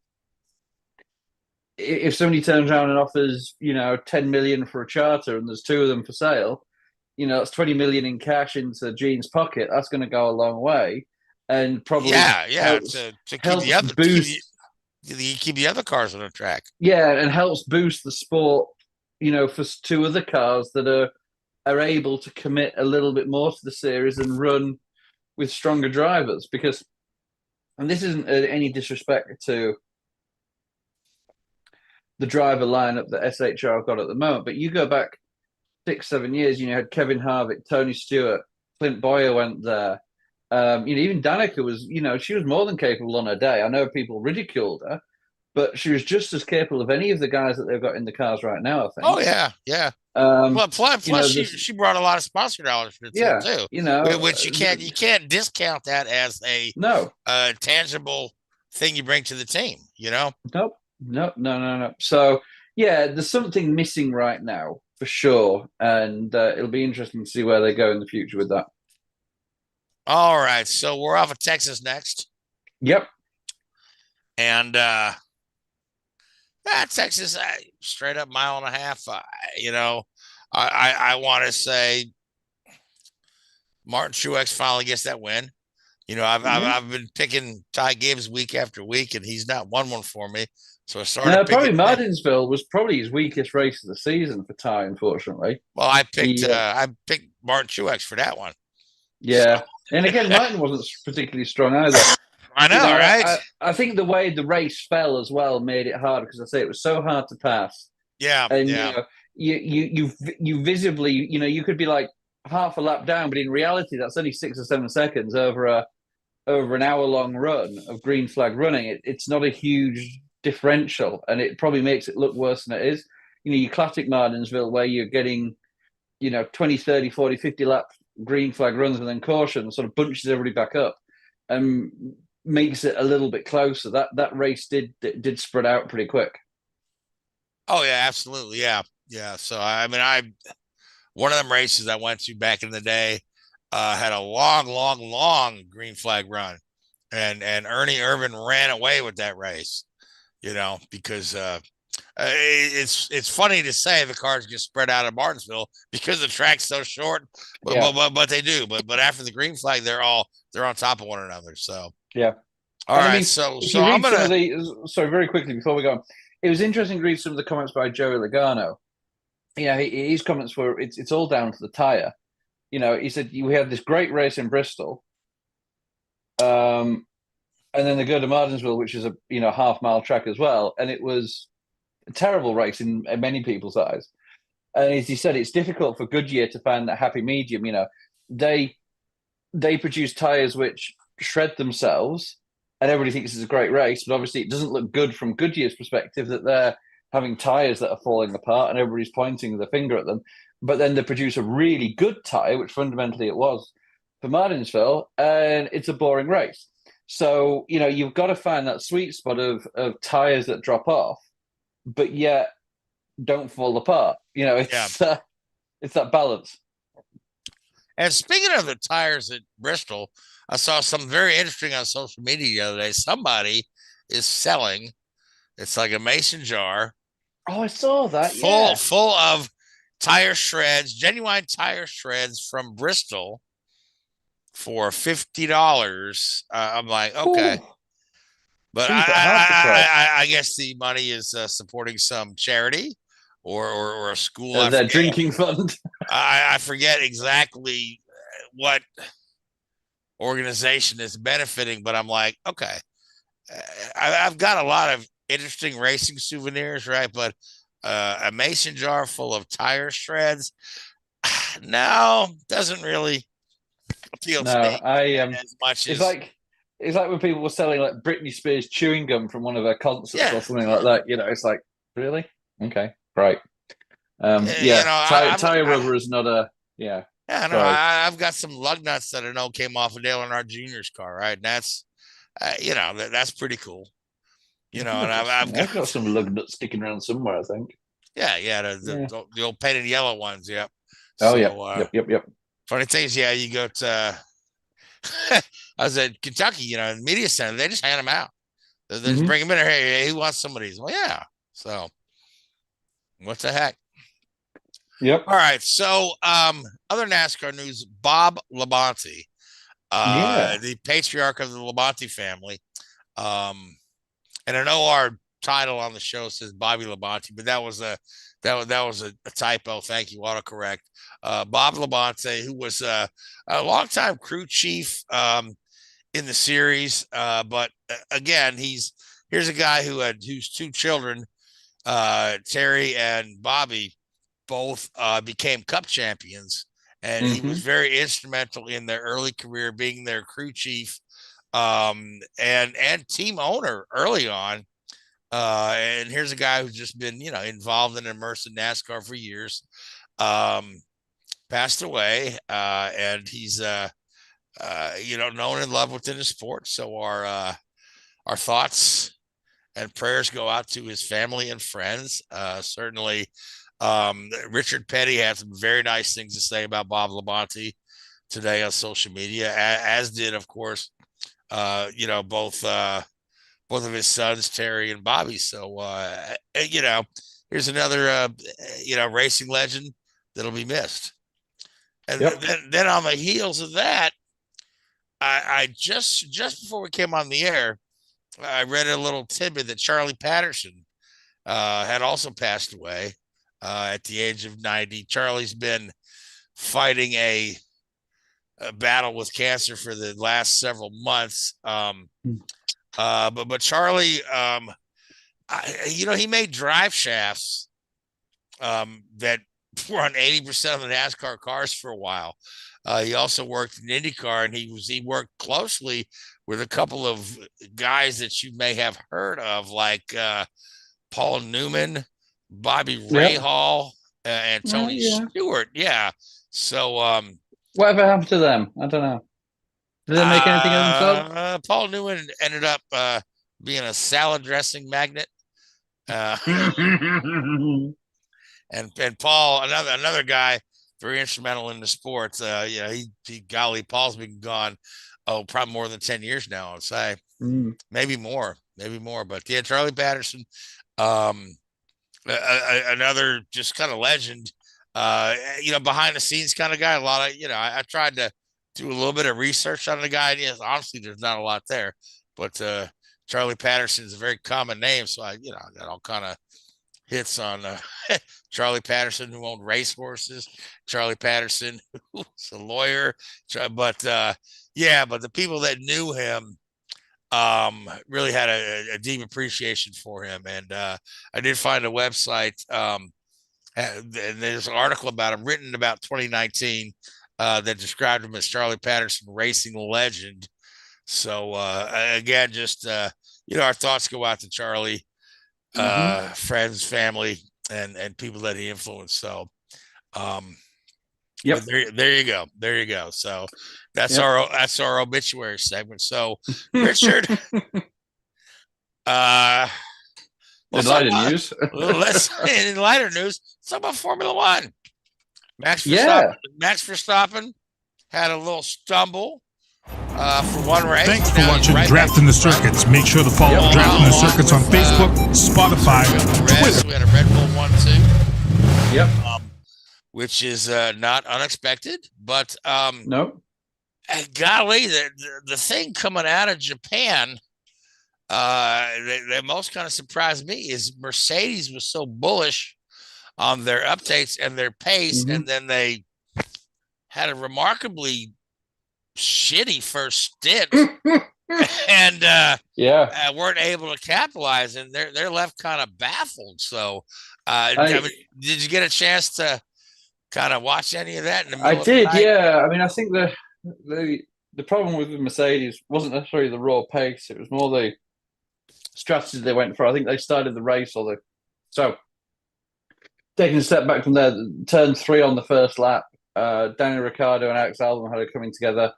if somebody turns around and offers, 10 million for a charter and there's two of them for sale, that's 20 million in cash into Gene's pocket. That's going to go a long way, and probably helps, to keep helps the other boost, keep the other cars on the track. Yeah, and helps boost the sport. For two other cars that are able to commit a little bit more to the series and run with stronger drivers, because. And this isn't any disrespect to the driver lineup that SHR have got at the moment, but you go back 6-7 years, you had Kevin Harvick, Tony Stewart, Clint Boyer went there. Even Danica was, she was more than capable on her day. I know people ridiculed her, but she was just as capable of any of the guys that they've got in the cars right now, I think. Oh, yeah. Plus she brought a lot of sponsor dollars to the team too. Which you can't discount that as a tangible thing you bring to the team. No. So there's something missing right now for sure, and it'll be interesting to see where they go in the future with that. All right, so we're off of Texas next. Yep, and Texas, straight up mile and a half. I want to say Martin Truex finally gets that win. I've been picking Ty Gibbs week after week, and he's not won one for me. So I started. Probably Martinsville was probably his weakest race of the season for Ty, unfortunately. Well, I picked Martin Truex for that one. Yeah, and again, Martin wasn't particularly strong either. I know, right? I think the way the race fell as well made it hard, because I say it was so hard to pass. Yeah, and you visibly, you could be like half a lap down, but in reality, that's only 6 or 7 seconds over an hour-long run of green flag running. It's not a huge differential, and it probably makes it look worse than it is. Your classic Martinsville, where you're getting, 20, 30, 40, 50 lap green flag runs and then caution, sort of bunches everybody back up and makes it a little bit closer. That race did spread out pretty quick. Oh yeah, absolutely. Yeah. So one of them races I went to back in the day had a long green flag run, and Ernie Irvan ran away with that race. Because it's funny to say the cars get spread out of Martinsville because the track's so short, but they do. But after the green flag, they're on top of one another. So all right. So I'm gonna sorry, very quickly before we go on. It was interesting to read some of the comments by Joey Logano. His comments were it's all down to the tire. He said we had this great race in Bristol, and then they go to Martinsville, which is a half-mile track as well, and it was a terrible race in many people's eyes. And as he said, it's difficult for Goodyear to find that happy medium. They produce tires which shred themselves, and everybody thinks it's a great race, but obviously it doesn't look good from Goodyear's perspective that they're having tires that are falling apart and everybody's pointing the finger at them. But then they produce a really good tire, which fundamentally it was for Martinsville, and it's a boring race. So, you've got to find that sweet spot of tires that drop off, but yet don't fall apart. It's that balance. And speaking of the tires at Bristol, I saw something very interesting on social media the other day. Somebody is selling, it's like a mason jar Oh, I saw that. Full of tire shreds, genuine tire shreds from Bristol for $50. I'm like, okay. Ooh. But Seems like half the price. I guess the money is supporting some charity or a school. Their drinking fund. I forget exactly what organization is benefiting, but I'm like, okay, I've got a lot of interesting racing souvenirs, right? But a mason jar full of tire shreds, no, doesn't really appeal to me as much as. It's like when people were selling like Britney Spears chewing gum from one of her concerts or something like that. You know, it's like, really? Okay, right. Tire rubber is not a Yeah, no, I've got some lug nuts that I know came off of Dale Earnhardt Jr.'s car, right? And that's, that's pretty cool. And I've got some lug nuts sticking around somewhere, I think. Yeah, the old painted yellow ones, yep. Oh, so, yep. Funny things, you go to, I was at Kentucky, the media center, they just hand them out. They just bring them in there, hey, who wants some of these? Well, yeah, so what the heck? Yep. All right. So, other NASCAR news, Bob Labonte, the patriarch of the Labonte family. And I know our title on the show says Bobby Labonte, but that was a typo. Thank you. Autocorrect. Bob Labonte, who was a longtime crew chief in the series. But again, here's a guy whose two children, Terry and Bobby, both became Cup champions, and he was very instrumental in their early career, being their crew chief and team owner early on. And here's a guy who's just been, involved and immersed in NASCAR for years. Passed away, and he's known and loved within the sport. So our thoughts and prayers go out to his family and friends. Certainly. Richard Petty had some very nice things to say about Bob Labonte today on social media, as did, of course, both of his sons, Terry and Bobby. So, here's another, racing legend that'll be missed. And then on the heels of that, I just before we came on the air, I read a little tidbit that Charlie Patterson had also passed away. At the age of 90. Charlie's been fighting a battle with cancer for the last several months. But Charlie, he made drive shafts that were on 80% of the NASCAR cars for a while. He also worked in INDYCAR, and he worked closely with a couple of guys that you may have heard of, like Paul Newman, Bobby Rahal, and Tony Stewart. Yeah. So, whatever happened to them? I don't know. Did they make anything of themselves? Paul Newman ended up being a salad dressing magnet. And Paul, another guy, very instrumental in the sports. Paul's been gone, probably more than 10 years now, I'd say. Maybe more. But yeah, Charlie Patterson, another just kind of legend, behind the scenes kind of guy. A lot of, I tried to do a little bit of research on the guy. Honestly, there's not a lot there, but Charlie Patterson is a very common name. So I got all kind of hits on Charlie Patterson, who owned racehorses, Charlie Patterson, who's a lawyer, but the people that knew him really had a deep appreciation for him. And I did find a website, and there's an article about him written about 2019 that described him as Charlie Patterson, racing legend. So again, just our thoughts go out to Charlie, friends, family, and people that he influenced. So there you go. So that's our obituary segment. So Richard, in lighter news, let's talk about Formula One. Max Verstappen had a little stumble for one race. Thanks for Now he's watching right Drafting the Circuits. Make sure to follow Drafting the Circuits on Facebook, Spotify, Twitter. We had a Red Bull 1-2. Yep. Which is not unexpected, but no. Golly, the thing coming out of Japan that most kind of surprised me is Mercedes was so bullish on their updates and their pace, and then they had a remarkably shitty first stint and weren't able to capitalize, and they're left kind of baffled. So I mean, did you get a chance to kind of watch any of that in the middle I did, of the night? yeah. I mean, I think the problem with Mercedes wasn't necessarily the raw pace, it was more the strategy they went for. I think they started the race so taking a step back from there, turn 3 on the first lap, Daniel Ricciardo and Alex Albon had it coming together,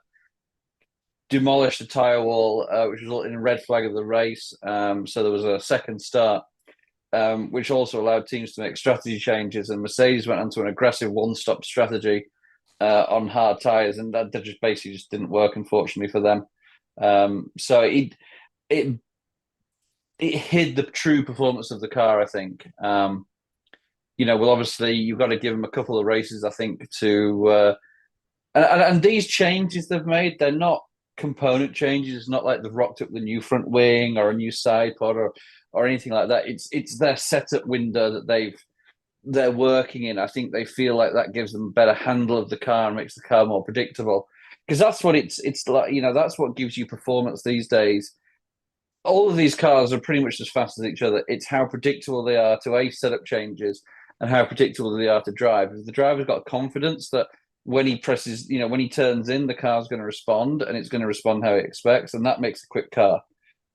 demolished the tyre wall, which resulted in a red flag of the race. So there was a second start, which also allowed teams to make strategy changes. And Mercedes went onto an aggressive one-stop strategy on hard tyres, and that just basically just didn't work, unfortunately, for them. So it hid the true performance of the car, I think. Well, obviously, you've got to give them a couple of races, I think, to and these changes they've made, they're not component changes. It's not like they've rocked up the new front wing or a new side pod or anything like that. It's their setup window that they're working in. I think they feel like that gives them a better handle of the car and makes the car more predictable, because that's what it's like. That's what gives you performance these days. All of these cars are pretty much as fast as each other. It's how predictable they are to setup changes and how predictable they are to drive. If the driver's got confidence that when he presses, when he turns in, the car's going to respond, and it's going to respond how it expects, and that makes a quick car.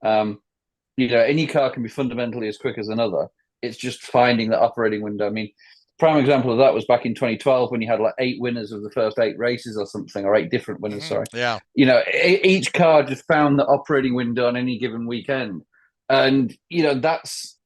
Any car can be fundamentally as quick as another. It's just finding the operating window. I mean, prime example of that was back in 2012 when you had like 8 winners of the first 8 races or something, or 8 different winners, sorry. Yeah. Each car just found the operating window on any given weekend. And, that's,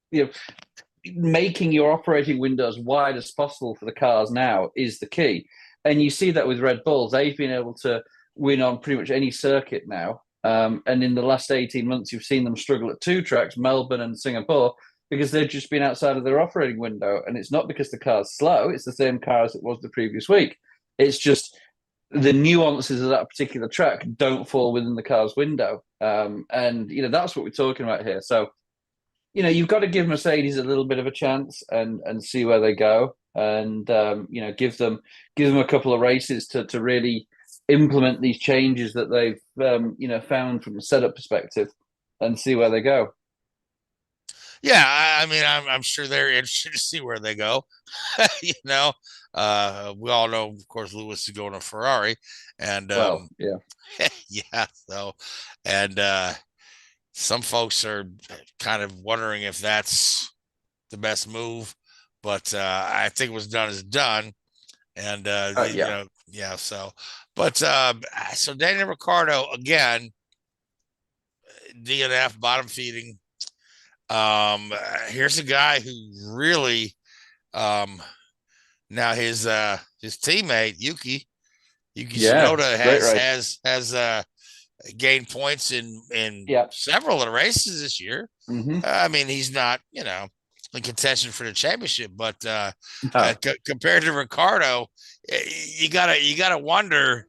making your operating window as wide as possible for the cars now is the key. And you see that with Red Bull. They've been able to win on pretty much any circuit now. And in the last 18 months, you've seen them struggle at 2 tracks, Melbourne and Singapore, because they've just been outside of their operating window. And it's not because the car's slow. It's the same car as it was the previous week. It's just the nuances of that particular track don't fall within the car's window. And, that's what we're talking about here. So, you've got to give Mercedes a little bit of a chance and see where they go. And, give them a couple of races to really implement these changes that they've, found from a setup perspective, and see where they go. Yeah, I mean, I'm sure they're interested to see where they go. We all know, of course, Lewis is going to Ferrari, and yeah. So, and some folks are kind of wondering if that's the best move, but I think what's done is done, and So, but so Daniel Ricciardo again, DNF, bottom feeding. Here's a guy who really now his teammate Yuki Tsunoda has gained points in several of the races this year. I mean, he's not in contention for the championship, but compared to Ricciardo, you gotta wonder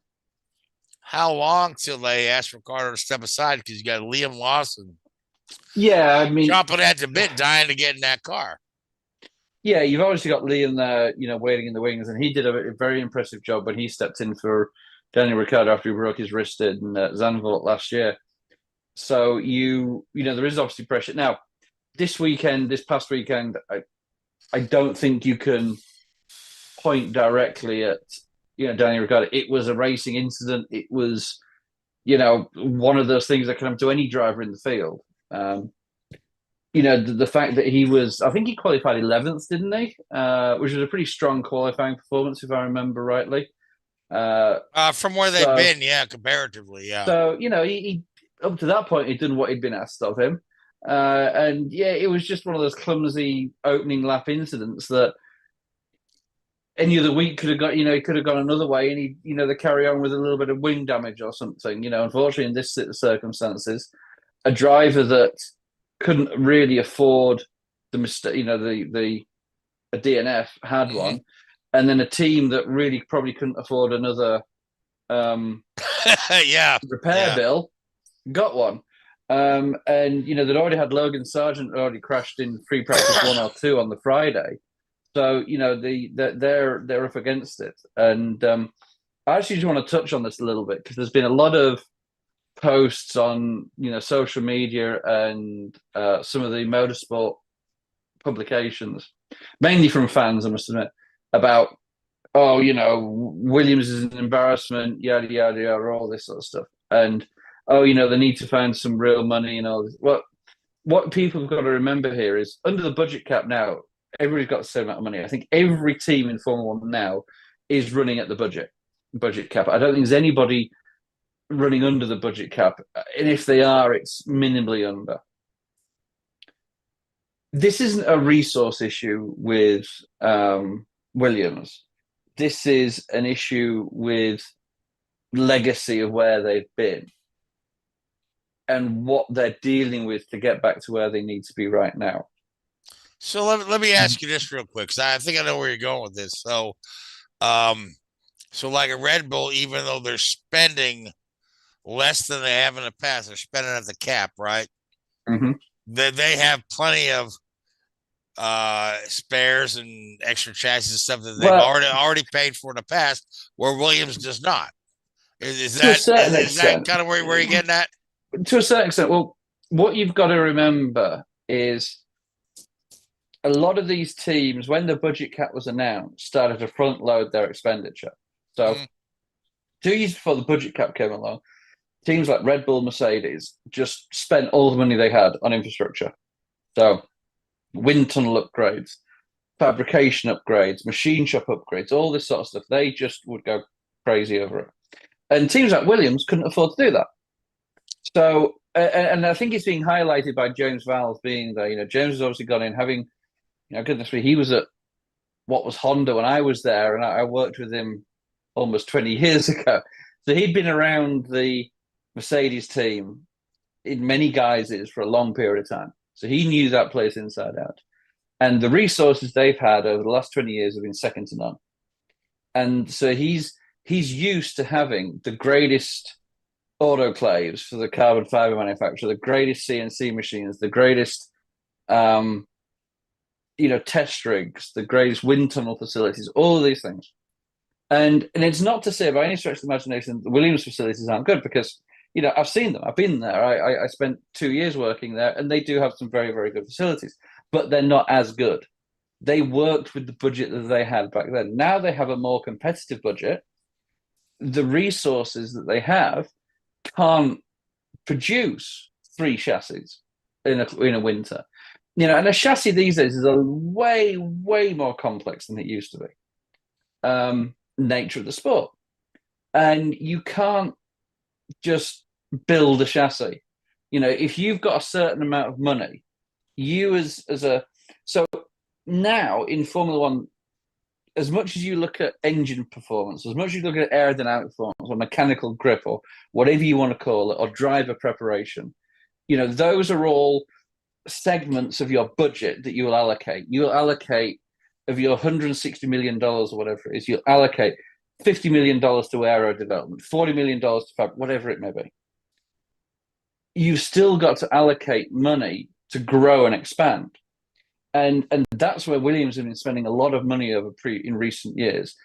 how long till they ask Ricciardo to step aside, because you got Liam Lawson. Yeah, I mean, chomping at the bit, dying to get in that car. Yeah, you've obviously got Liam there, waiting in the wings, and he did a very impressive job when he stepped in for Daniel Ricciardo after he broke his wrist in Zandvoort last year. So there is obviously pressure. Now, this past weekend, I don't think you can point directly at Daniel Ricciardo. It was a racing incident. It was one of those things that can happen to any driver in the field. The fact that I think he qualified 11th, didn't he? Which was a pretty strong qualifying performance, if I remember rightly. From where they've been, comparatively, yeah. So, he up to that point, he'd done what he'd been asked of him. And it was just one of those clumsy opening lap incidents that, any other week could have got, he could have gone another way, and they carry on with a little bit of wing damage or something. Unfortunately, in this circumstances, a driver that couldn't really afford the mistake, a DNF had one, and then a team that really probably couldn't afford another repair bill got one. And they'd already had Logan Sargent already crashed in free practice 1 or 2 on the Friday. So, they're up against it. And I actually just want to touch on this a little bit, because there's been a lot of posts on, social media and some of the motorsport publications, mainly from fans, I must admit, about, Williams is an embarrassment, yada, yada, yada, all this sort of stuff. And, they need to find some real money and all this. Well, what people have got to remember here is, under the budget cap now, everybody's got the same amount of money. I think every team in Formula One now is running at the budget cap. I don't think there's anybody running under the budget cap. And if they are, it's minimally under. This isn't a resource issue with Williams. This is an issue with legacy of where they've been and what they're dealing with to get back to where they need to be right now. So let me ask you this real quick, because I think I know where you're going with this. So, like a Red Bull, even though they're spending less than they have in the past, they're spending at the cap, right? Mm-hmm. They have plenty of spares and extra chassis and stuff that they've already paid for in the past, where Williams does not. Is that kind of where you're getting at? To a certain extent. Well, what you've got to remember is, a lot of these teams, when the budget cap was announced, started to front load their expenditure. So 2 years before the budget cap came along, teams like Red Bull, Mercedes just spent all the money they had on infrastructure. So wind tunnel upgrades, fabrication upgrades, machine shop upgrades, all this sort of stuff. They just would go crazy over it. And teams like Williams couldn't afford to do that. So, and I think it's being highlighted by James Vowles being there. James has obviously gone in having, goodness me, he was at what was Honda when I was there, and I worked with him almost 20 years ago. So he'd been around the Mercedes team in many guises for a long period of time. So he knew that place inside out. And the resources they've had over the last 20 years have been second to none. And so he's used to having the greatest autoclaves for the carbon fiber manufacturer, the greatest CNC machines, the greatest test rigs, the greatest wind tunnel facilities, all of these things. And it's not to say by any stretch of the imagination the Williams facilities aren't good, because, I've seen them. I've been there. I spent 2 years working there, and they do have some very, very good facilities, but they're not as good. They worked with the budget that they had back then. Now they have a more competitive budget. The resources that they have can't produce 3 chassis in a winter. And a chassis these days is a way, way more complex than it used to be. Nature of the sport. And you can't just build a chassis. If you've got a certain amount of money, so now in Formula One, as much as you look at engine performance, as much as you look at aerodynamic performance or mechanical grip or whatever you want to call it, or driver preparation, those are all segments of your budget that you will allocate. You will allocate, of your $160 million or whatever it is, you'll allocate $50 million to aero development, $40 million to fab, whatever it may be. You've still got to allocate money to grow and expand. And that's where Williams have been spending a lot of money in recent years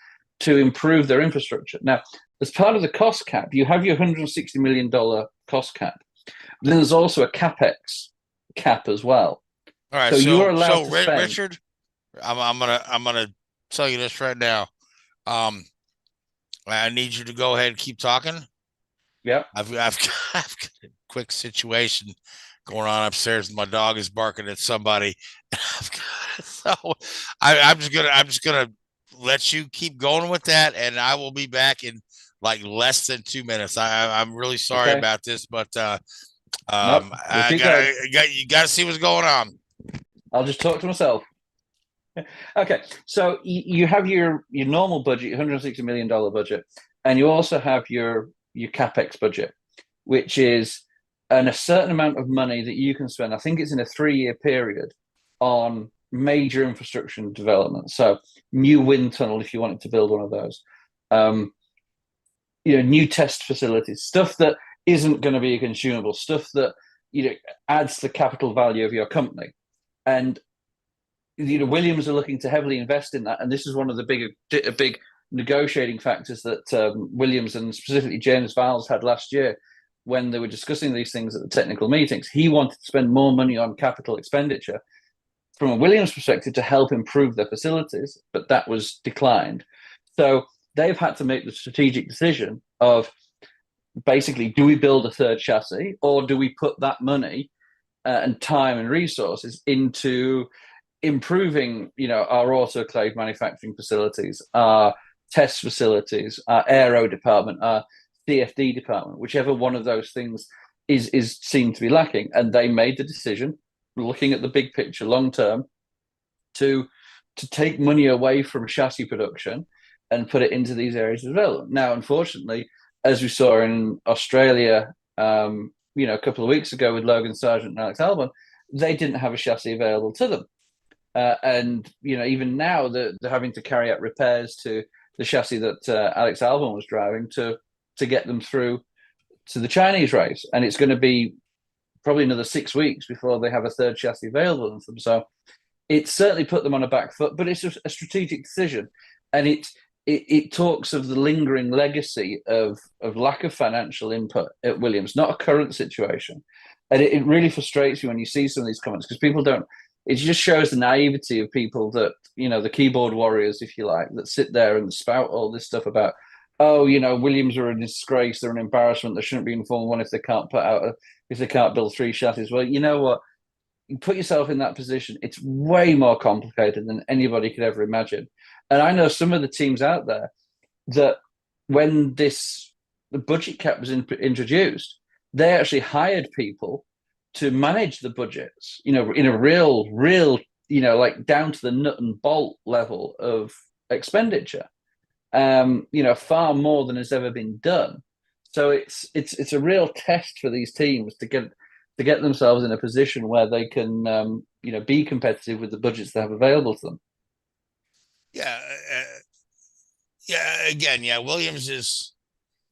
to improve their infrastructure. Now, as part of the cost cap, you have your $160 million cost cap. Then there's also a capex cap as well. All right, so you're allowed to spend. Richard, I'm gonna tell you this right now. I need you to go ahead and keep talking. Yeah, I've got a quick situation going on upstairs. My dog is barking at somebody. So I'm just gonna let you keep going with that, and I will be back in like less than 2 minutes. I'm really sorry about this, but you got to see what's going on. I'll just talk to myself. Okay, so you have your normal budget, $160 million budget, and you also have your capex budget, which is a certain amount of money that you can spend. I think it's in a 3-year period on major infrastructure development. So new wind tunnel, if you wanted to build one of those, new test facilities, stuff that isn't going to be a consumable, stuff that adds to the capital value of your company. And Williams are looking to heavily invest in that, and this is one of the big negotiating factors that Williams and specifically James Vowles had last year when they were discussing these things at the technical meetings. He wanted to spend more money on capital expenditure from a Williams perspective to help improve their facilities, but that was declined. So they've had to make the strategic decision of basically, do we build a third chassis, or do we put that money and time and resources into improving, our autoclave manufacturing facilities, our test facilities, our Aero department, our CFD department, whichever one of those things is seen to be lacking. And they made the decision, looking at the big picture long term, to take money away from chassis production and put it into these areas as well. Now, unfortunately, as we saw in Australia, a couple of weeks ago with Logan Sargent and Alex Albon, they didn't have a chassis available to them. And even now they're having to carry out repairs to the chassis that Alex Albon was driving to get them through to the Chinese race. And it's going to be probably another 6 weeks before they have a third chassis available to them. So it certainly put them on a back foot, but it's a strategic decision. And it talks of the lingering legacy of lack of financial input at Williams, not a current situation. And it really frustrates you when you see some of these comments, because people don't. It just shows the naivety of people that, the keyboard warriors, if you like, that sit there and spout all this stuff about, Williams are a disgrace, they're an embarrassment, they shouldn't be in Formula One if they can't build 3 chassis. Well, you know what? You put yourself in that position. It's way more complicated than anybody could ever imagine. And I know some of the teams out there that when the budget cap was introduced, they actually hired people to manage the budgets, in a real, like down to the nut and bolt level of expenditure, far more than has ever been done. So it's a real test for these teams to get themselves in a position where they can, be competitive with the budgets they have available to them. Again, Williams is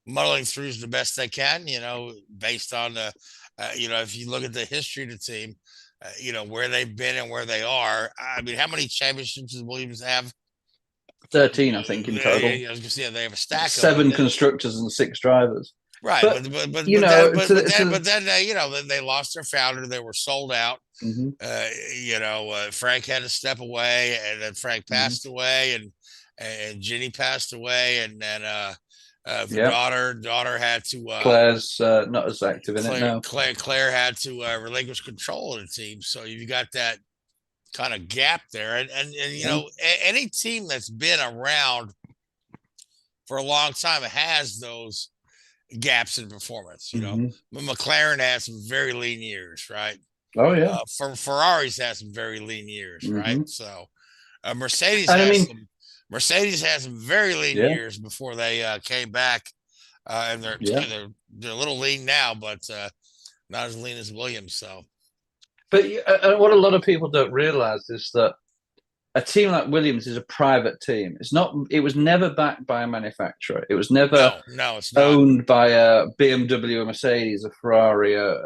muddling through the best they can, based on the, if you look at the history of the team, where they've been and where they are. I mean, how many championships does Williams have? 13, I think, in total. I was going to say they have a stack. 7 constructors and 6 drivers. Right, but then they lost their founder. They were sold out. Mm-hmm. Frank had to step away, and then Frank passed away, and Ginny passed away, and then daughter had to. Claire's not as active in it now. Claire had to relinquish control of the team, so you got that kind of gap there, and any team that's been around for a long time has those gaps in performance. McLaren has some very lean years, right? Oh yeah. Ferrari's had some very lean years, right? So Mercedes has some very lean years before they came back, and they're a little lean now, but not as lean as Williams. So, but what a lot of people don't realize is that a team like Williams is a private team. It's not. It was never backed by a manufacturer. It was never it's not owned by a BMW, a Mercedes, a Ferrari, a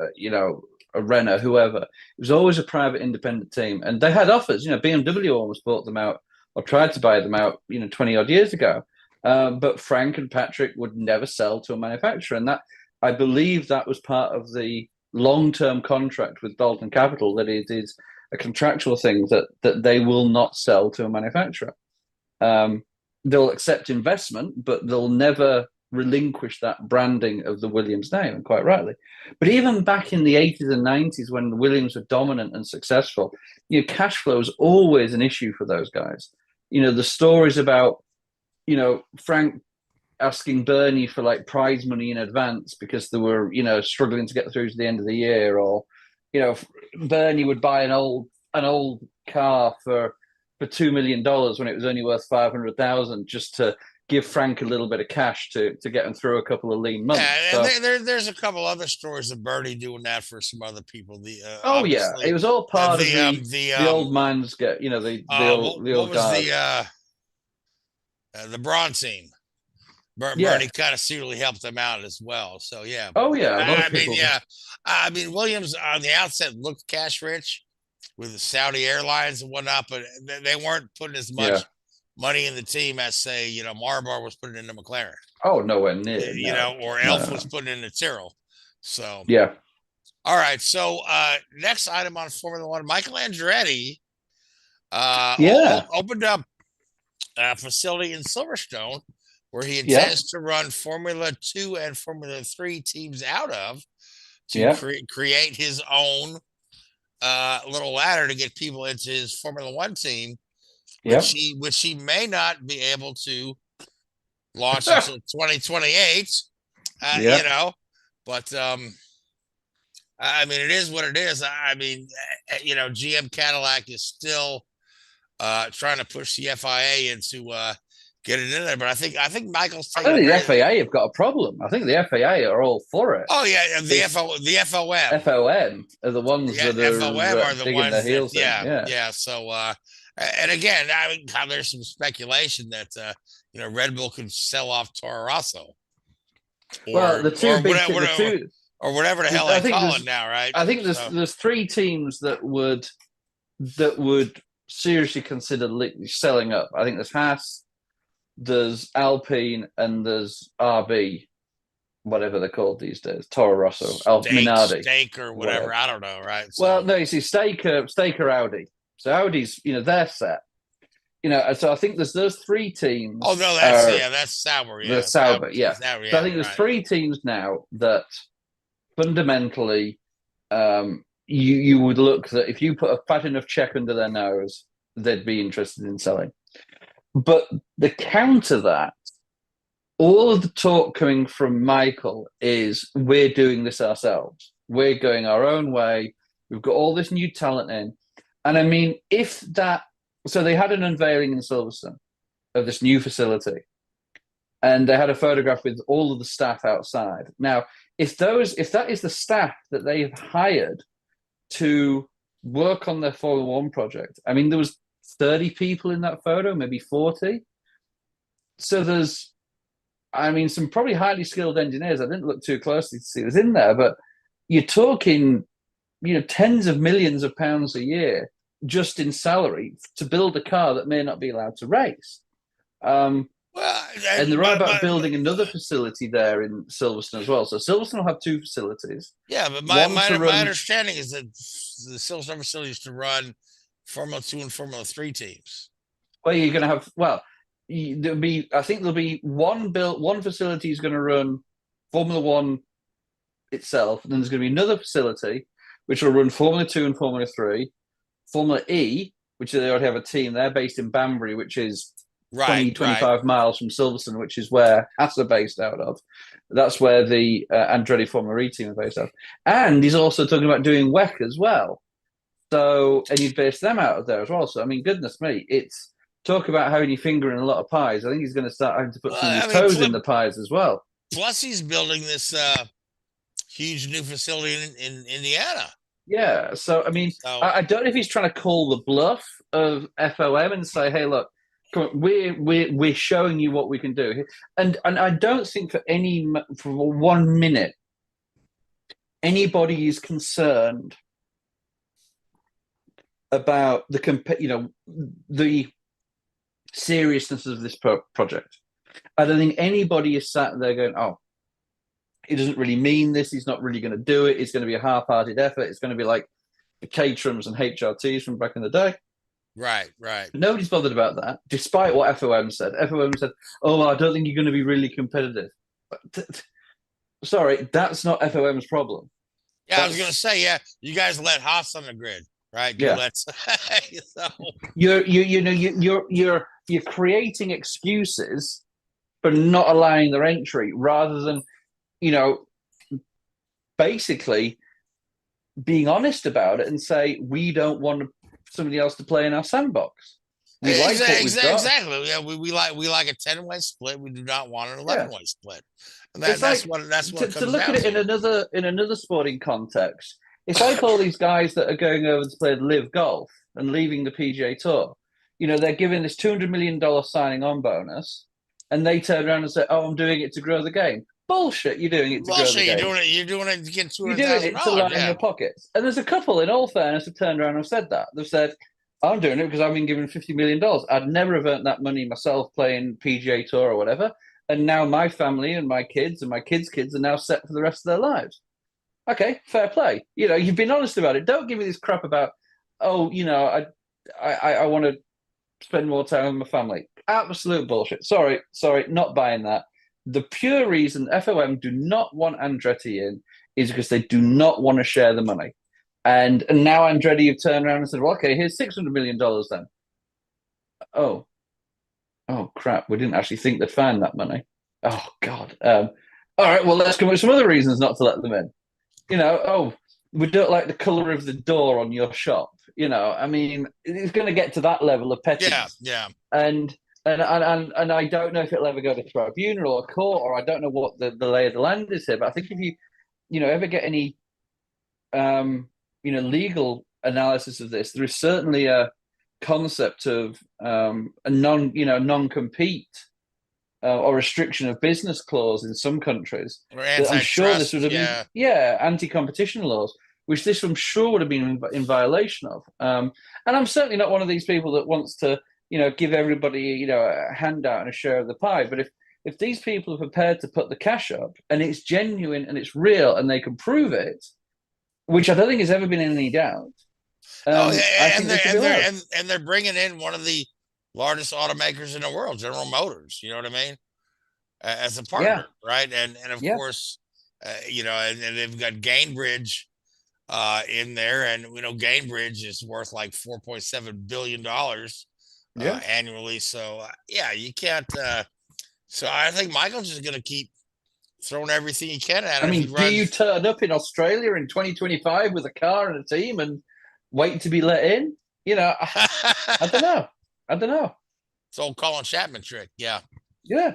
Renault, whoever. It was always a private, independent team, and they had offers. BMW almost bought them out or tried to buy them out, 20 odd years ago. But Frank and Patrick would never sell to a manufacturer, and that I believe that was part of the long-term contract with Dalton Capital, that it is a contractual thing that they will not sell to a manufacturer. They'll accept investment, but they'll never relinquish that branding of the Williams name, and quite rightly. But even back in the 80s and 90s, when the Williams were dominant and successful, cash flow was always an issue for those guys. The stories about, Frank asking Bernie for like prize money in advance because they were, struggling to get through to the end of the year, or, Bernie would buy an old car for for $2 million when it was only worth 500,000 just to give Frank a little bit of cash to get him through a couple of lean months. Yeah, and there's a couple other stories of Bernie doing that for some other people. It was all part of the old man's get, the old guard. The Braun team. Bernie kind of secretly helped them out as well. So yeah. Oh yeah. I mean, Williams on the outset looked cash rich with the Saudi Airlines and whatnot, but they weren't putting as much money in the team as, say, Marlboro was putting into McLaren. Oh, nowhere near. Or Elf was putting into Tyrrell. So yeah. All right. So next item on Formula One, Michael Andretti opened up a facility in Silverstone where he intends to run Formula 2 and Formula 3 teams out of to create his own little ladder to get people into his Formula 1 team, which he may not be able to launch until 2028. But I mean, it is what it is. I mean, GM Cadillac is still trying to push the FIA into get it in there, but I think Michael's taking. I think the FAA have got a problem. I think the FAA are all for it. Oh yeah, the FOM. FOM are the ones that are FOM are the digging ones their heels in. Yeah. So, and again, I mean, there's some speculation that Red Bull could sell off Toro Rosso. Or whatever the hell they call it now, right? I think there's three teams that would seriously consider selling up. I think there's Haas, there's Alpine, and there's RB, whatever they're called these days. Toro Rosso, Minardi, Stake or whatever. I don't know, right? So. Well, no, you see, Stake are Audi. So Audi's, they're set. So I think there's those three teams. Oh no, that's Sauber. Yeah, that's Sauber. Yeah. So I think there's three teams now that fundamentally, you would look that if you put a fat enough check under their nose, they'd be interested in selling. But the counter that, all of the talk coming from Michael is we're doing this ourselves. We're going our own way. We've got all this new talent in. And I mean, so they had an unveiling in Silverstone of this new facility. And they had a photograph with all of the staff outside. Now, if that is the staff that they have hired to work on their Formula One project, I mean, there was 30 people in that photo, maybe 40. So there's, some probably highly skilled engineers. I didn't look too closely to see who's in there, but you're talking, tens of millions of pounds a year just in salary to build a car that may not be allowed to race. And they're right about building another facility there in Silverstone as well. So Silverstone will have two facilities. Yeah, but my understanding is that the Silverstone facility is to run Formula 2 and Formula 3 teams. Well, you're going to have, I think there'll be one facility is going to run Formula 1 itself, and then there's going to be another facility which will run Formula 2 and Formula 3. Formula E, which they already have a team, they're based in Banbury, which is 25 miles from Silverstone, which is where Haas are based out of. That's where the Andretti Formula E team are based out of. And he's also talking about doing WEC as well. So, and he'd base them out of there as well. So, I mean, goodness me, it's talk about having your finger in a lot of pies. I think he's going to start having to put some of his toes in the pies as well. Plus, he's building this huge new facility in Indiana. Yeah. So, I mean, I don't know if he's trying to call the bluff of FOM and say, hey, look, come on, we're showing you what we can do. And I don't think for 1 minute anybody is concerned about the seriousness of this project. I don't think anybody is sat there going, oh, he doesn't really mean this. He's not really going to do it. It's going to be a half-hearted effort. It's going to be like the Caterhams and HRTs from back in the day. Right. Nobody's bothered about that, despite what FOM said. FOM said, oh, I don't think you're going to be really competitive. Sorry, that's not FOM's problem. Yeah, I was going to say, you guys let Haas on the grid, right? You're creating excuses for not allowing their entry rather than, basically being honest about it and say, we don't want somebody else to play in our sandbox. We like what we've got. Exactly. Yeah, we like a 10-way split. We do not want an 11-way split. And that's what it comes to look down at it in another sporting context. It's like all these guys that are going over to play live golf and leaving the PGA Tour. You know, they're given this $200 million signing on bonus, and they turn around and say, "Oh, I'm doing it to grow the game." Bullshit! You're doing it to grow the game. You're doing it to get $200,000. You're doing it to line your pockets. And there's a couple, in all fairness, have turned around and have said that. They've said, "I'm doing it because I've been given $50 million. I'd never have earned that money myself playing PGA Tour or whatever. And now my family and my kids and my kids' kids are now set for the rest of their lives." Okay, fair play. You know, you've been honest about it. Don't give me this crap about, oh, you know, I want to spend more time with my family. Absolute bullshit. Sorry, not buying that. The pure reason FOM do not want Andretti in is because they do not want to share the money. And now Andretti have turned around and said, well, okay, here's $600 million then. Oh, crap. We didn't actually think they'd find that money. Oh, God. All right, well, let's come up with some other reasons not to let them in. You know, oh, we don't like the colour of the door on your shop. You know, I mean, it's going to get to that level of pettiness. Yeah. And I don't know if it'll ever go to tribunal or court, or I don't know what the lay of the land is here. But I think if you know, ever get any, legal analysis of this, there is certainly a concept of a non-compete or restriction of business clause in some countries. I'm sure this would have been, anti-competition laws, which this I'm sure would have been in violation of. And I'm certainly not one of these people that wants to, give everybody, a handout and a share of the pie. But if these people are prepared to put the cash up and it's genuine and it's real and they can prove it, which I don't think has ever been in any doubt. And they're bringing in one of the largest automakers in the world, General Motors. You know what I mean? As a partner, right? And of course, and they've got Gainbridge in there, and Gainbridge is worth like $4.7 billion annually. So you can't. So I think Michael's just going to keep throwing everything he can at him. I mean, do you turn up in Australia in 2025 with a car and a team and wait to be let in? I don't know. It's old Colin Chapman trick. Yeah.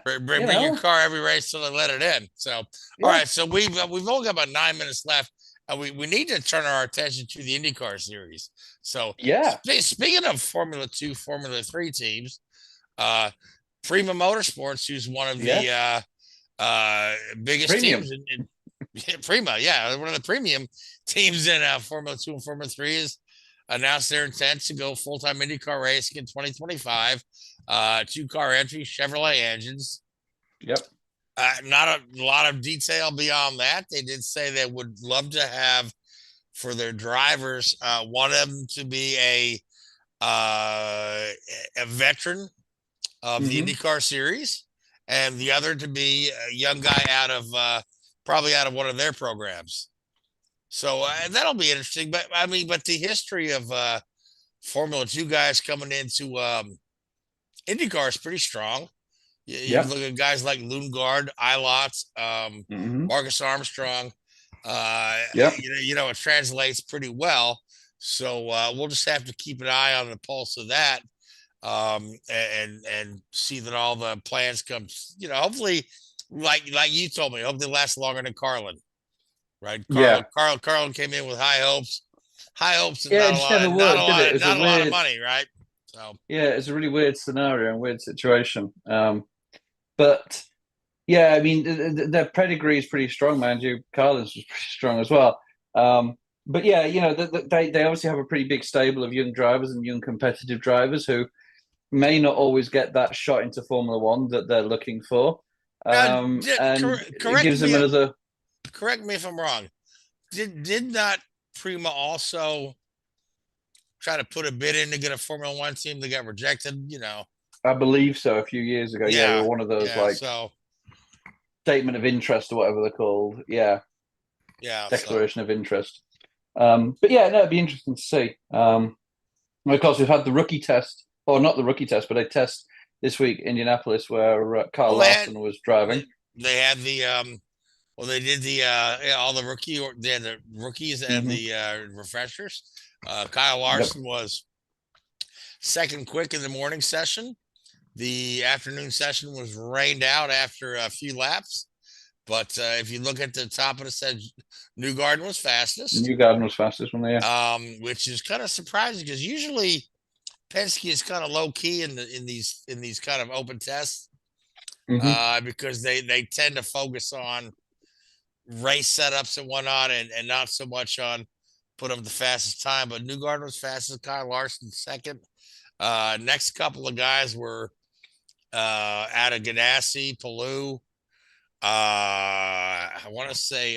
Bring your car every race till they let it in. So, all right. So we've only got about 9 minutes left. We need to turn our attention to the IndyCar series. So, speaking of Formula 2, Formula 3 teams, Prema Motorsports, who's one of the biggest teams in Prema, one of the premium teams in Formula 2 and Formula 3 is announced their intent to go full-time IndyCar racing in 2025. 2-car entry, Chevrolet engines. Yep. Not a lot of detail beyond that. They did say they would love to have for their drivers, one of them to be a veteran of the IndyCar series, and the other to be a young guy probably out of one of their programs. So that'll be interesting. But but the history of Formula 2 guys coming into IndyCar is pretty strong. You look at guys like Lundgaard, Eilert, Marcus Armstrong. It translates pretty well. So we'll just have to keep an eye on the pulse of that, and see that all the plans come. Hopefully, like you told me, hope they last longer than Carlin. Right? Carlin came in with high hopes, and not a lot of money, right? So it's a really weird scenario and weird situation. But I mean, their pedigree is pretty strong, man. Carlin's was pretty strong as well. But they obviously have a pretty big stable of young drivers and young competitive drivers who may not always get that shot into Formula One that they're looking for. And it gives them another. Correct me if I'm wrong. Did not Prema also try to put a bid in to get a Formula One team that got rejected? I believe so. A few years ago, one of those statement of interest or whatever they're called. Declaration of interest. But it'd be interesting to see. Of course, we've had the rookie test, or not the rookie test, but a test this week in Indianapolis where Kyle Larson was driving. They had the they did the all the rookies and the refreshers. Kyle Larson was second quick in the morning session. The afternoon session was rained out after a few laps. But if you look at the top of the set, Newgarden was fastest. Newgarden was fastest one there. Which is kind of surprising because usually Penske is kind of low key in these kind of open tests because they tend to focus on race setups and whatnot and not so much on put up the fastest time. But Newgarden was fastest, Kyle Larson second. Next couple of guys were out of Ganassi, Palou. I want to say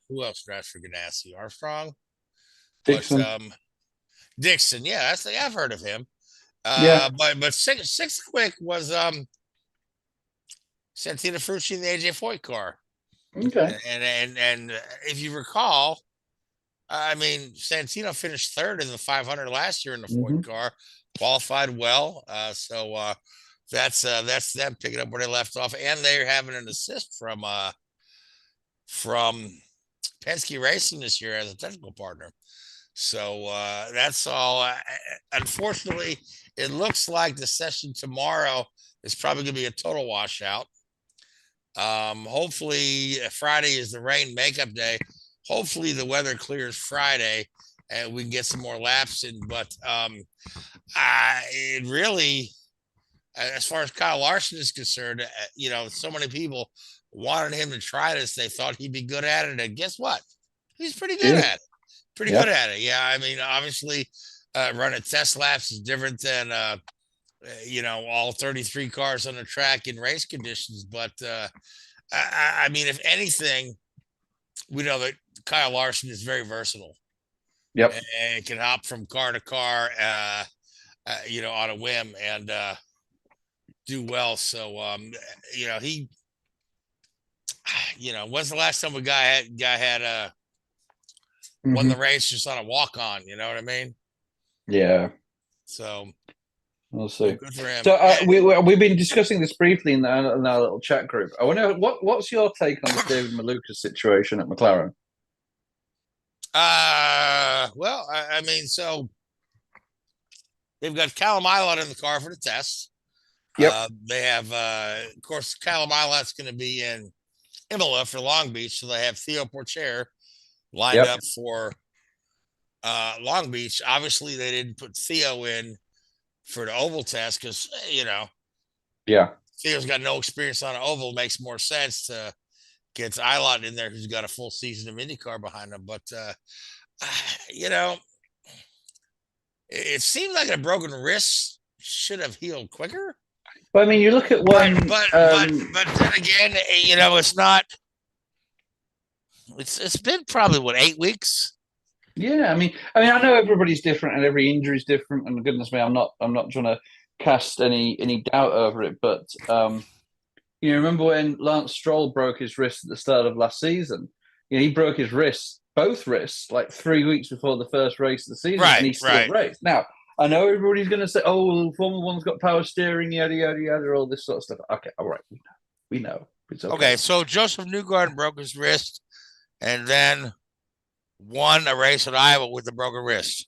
who else drives for Ganassi? Armstrong? Dixon. But, Dixon, yeah, I've heard of him. But sixth quick was Santino Ferrucci in the AJ Foyt car. Okay. And if you recall, I mean, Santino finished third in the 500 last year in the Foyt car, qualified well. So that's them picking up where they left off, and they're having an assist from Penske Racing this year as a technical partner. So that's all. Unfortunately, it looks like the session tomorrow is probably going to be a total washout. Hopefully, Friday is the rain makeup day. Hopefully, the weather clears Friday and we can get some more laps in. But it really, as far as Kyle Larson is concerned, so many people wanted him to try this. They thought he'd be good at it. And guess what? He's pretty good at it. Pretty good at it. Yeah. I mean, obviously, running test laps is different than, all 33 cars on the track in race conditions. But, I mean, if anything, we know that Kyle Larson is very versatile. Yep. And can hop from car to car, on a whim and do well. So, he, when's the last time a guy had won the race just on a walk-on? You know what I mean? Yeah. So we'll see. Good for him. So we've been discussing this briefly in our little chat group. I wonder what's your take on the David Malukas situation at McLaren? Well, I mean, so they've got Callum Ilott in the car for the test. Yep. They have, of course, Callum Ilott's going to be in Imola for Long Beach, so they have Theo Pourchaire lined up for Long Beach. Obviously, they didn't put Theo in for the oval test because, Theo's got no experience on an oval. It makes more sense to get Ilott in there who's got a full season of IndyCar behind him. But, it seemed like a broken wrist should have healed quicker. But I mean, you look at one. But then again, it's not. It's been probably 8 weeks. Yeah, I mean, I know everybody's different and every injury is different. And goodness me, I'm not trying to cast any doubt over it. But remember when Lance Stroll broke his wrist at the start of last season? He broke his both wrists, like 3 weeks before the first race of the season, and he still raced. Now, I know everybody's going to say, "Oh, well, Formula One's got power steering, yada yada yada," all this sort of stuff. Okay, all right, we know. It's okay. Okay, so Joseph Newgarden broke his wrist, and then won a race at Iowa with a broken wrist.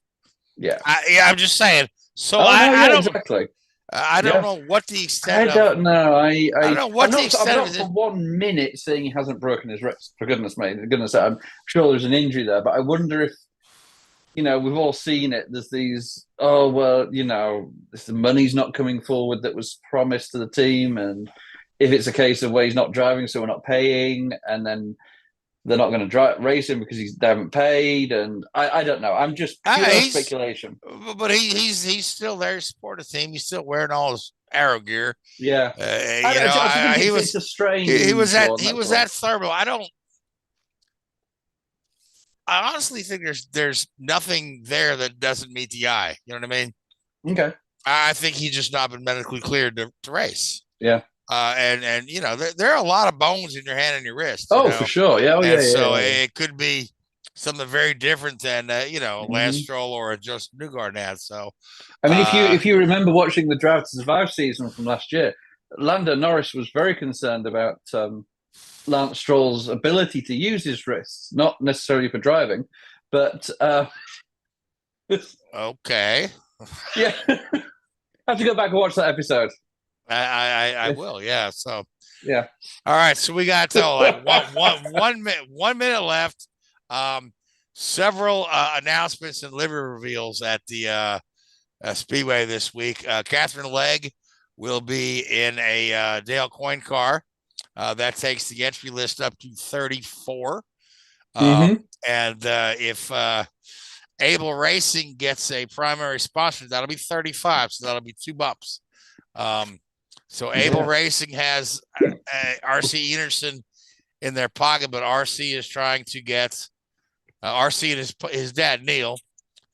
Yeah, I'm just saying. So I don't exactly. I don't know what the extent. I don't know. I don't know what the extent. I'm not for 1 minute saying he hasn't broken his wrist. For goodness me, I'm sure there's an injury there, but I wonder if we've all seen it. There's these. Oh well, the money's not coming forward that was promised to the team, and if it's a case of where he's not driving, so we're not paying, and then they're not going to race him because they haven't paid, and I don't know. I'm just pure speculation. But he's still there to support the team. He's still wearing all his Aero gear. Yeah, it's a strange. He was at Thermal. I honestly think there's nothing there that doesn't meet the eye. You know what I mean? Okay. I think he's just not been medically cleared to race. Yeah. And there are a lot of bones in your hand and your wrist. Oh, for sure. Yeah. It could be something very different than Lance Stroll or Joseph Newgarden had. So, I mean, if you remember watching the Drive to Survive season from last year, Lando Norris was very concerned about Lance Stroll's ability to use his wrists, not necessarily for driving, but Okay. Yeah. I have to go back and watch that episode. I will, yeah. So yeah. All right, so we got one minute left. Several announcements and livery reveals at the Speedway this week. Catherine Legg will be in a Dale Coyne car. That takes the entry list up to 34. And if Able Racing gets a primary sponsor, that'll be 35. So that'll be 2 bumps. So Able Racing has RC Enerson in their pocket, but RC is trying to get RC and his dad, Neil,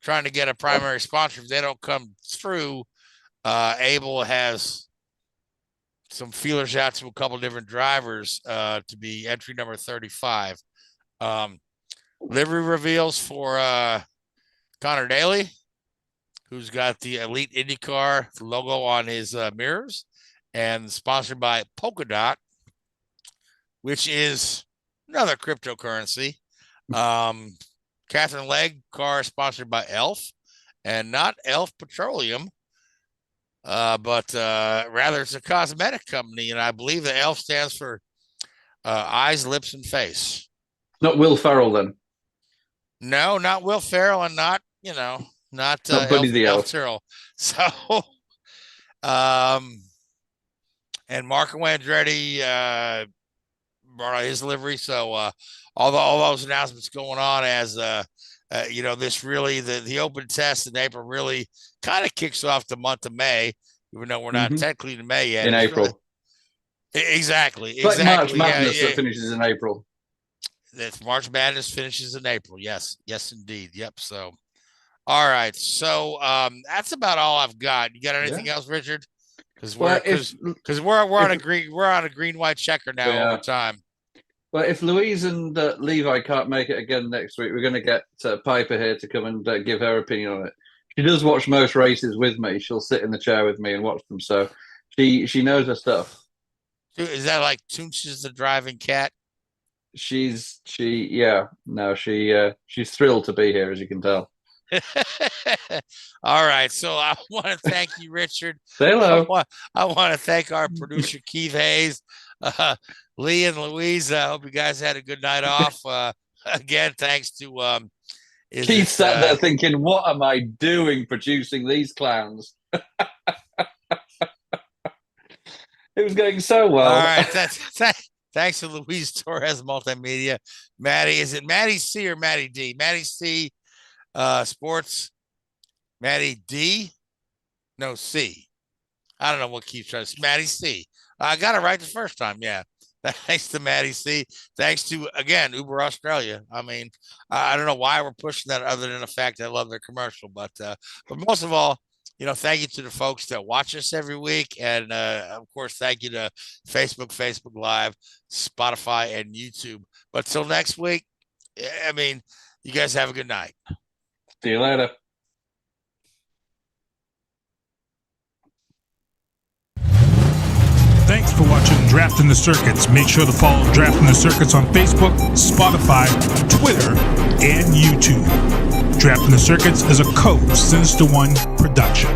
trying to get a primary sponsor. If they don't come through, Able has some feelers out to a couple different drivers to be entry number 35. Livery reveals for Connor Daly, who's got the Elite IndyCar logo on his mirrors, and sponsored by Polka Dot, which is another cryptocurrency. Catherine Legg car sponsored by Elf, and not Elf Petroleum, but rather it's a cosmetic company, and I believe the Elf stands for eyes, lips, and face. Not Will Ferrell, then? No, not Will Ferrell, and not Buddy the Elf. Terrell. So, and Marco Andretti brought out his livery. So all those announcements going on as this really the open test in April really kind of kicks off the month of May, even though we're not technically in May yet. In April. Exactly. Like March Madness that finishes in April. That's March Madness finishes in April. Yes, indeed. Yep. So, all right. So that's about all I've got. You got anything else, Richard? Because we're on a green white checker now over time. Well, if Louise and Levi can't make it again next week, we're going to get Piper here to come and give her opinion on it. She does watch most races with me. She'll sit in the chair with me and watch them. So she knows her stuff. Is that like Toonches the driving cat? She's thrilled to be here, as you can tell. All right, so I want to thank you, Richard. Say hello. I want to thank our producer Keith Hayes, Lee and Louise. I hope you guys had a good night off. Again, thanks to Keith sat there thinking, "What am I doing producing these clowns?" It was going so well. All right, thanks to Louise Torres Multimedia. Maddie, is it Maddie C or Maddie D? Maddie C. Sports, Maddie D, no C. I don't know what keeps trying to. Maddie C. I got it right the first time. Yeah, thanks to Maddie C. Thanks to again Uber Australia. I mean, I don't know why we're pushing that other than the fact that I love their commercial, but most of all, thank you to the folks that watch us every week, and of course, thank you to Facebook Live, Spotify, and YouTube. But till next week, I mean, you guys have a good night. See you later. Thanks for watching Drafting the Circuits. Make sure to follow Drafting the Circuits on Facebook, Spotify, Twitter, and YouTube. Drafting the Circuits is a Code Sinister One production.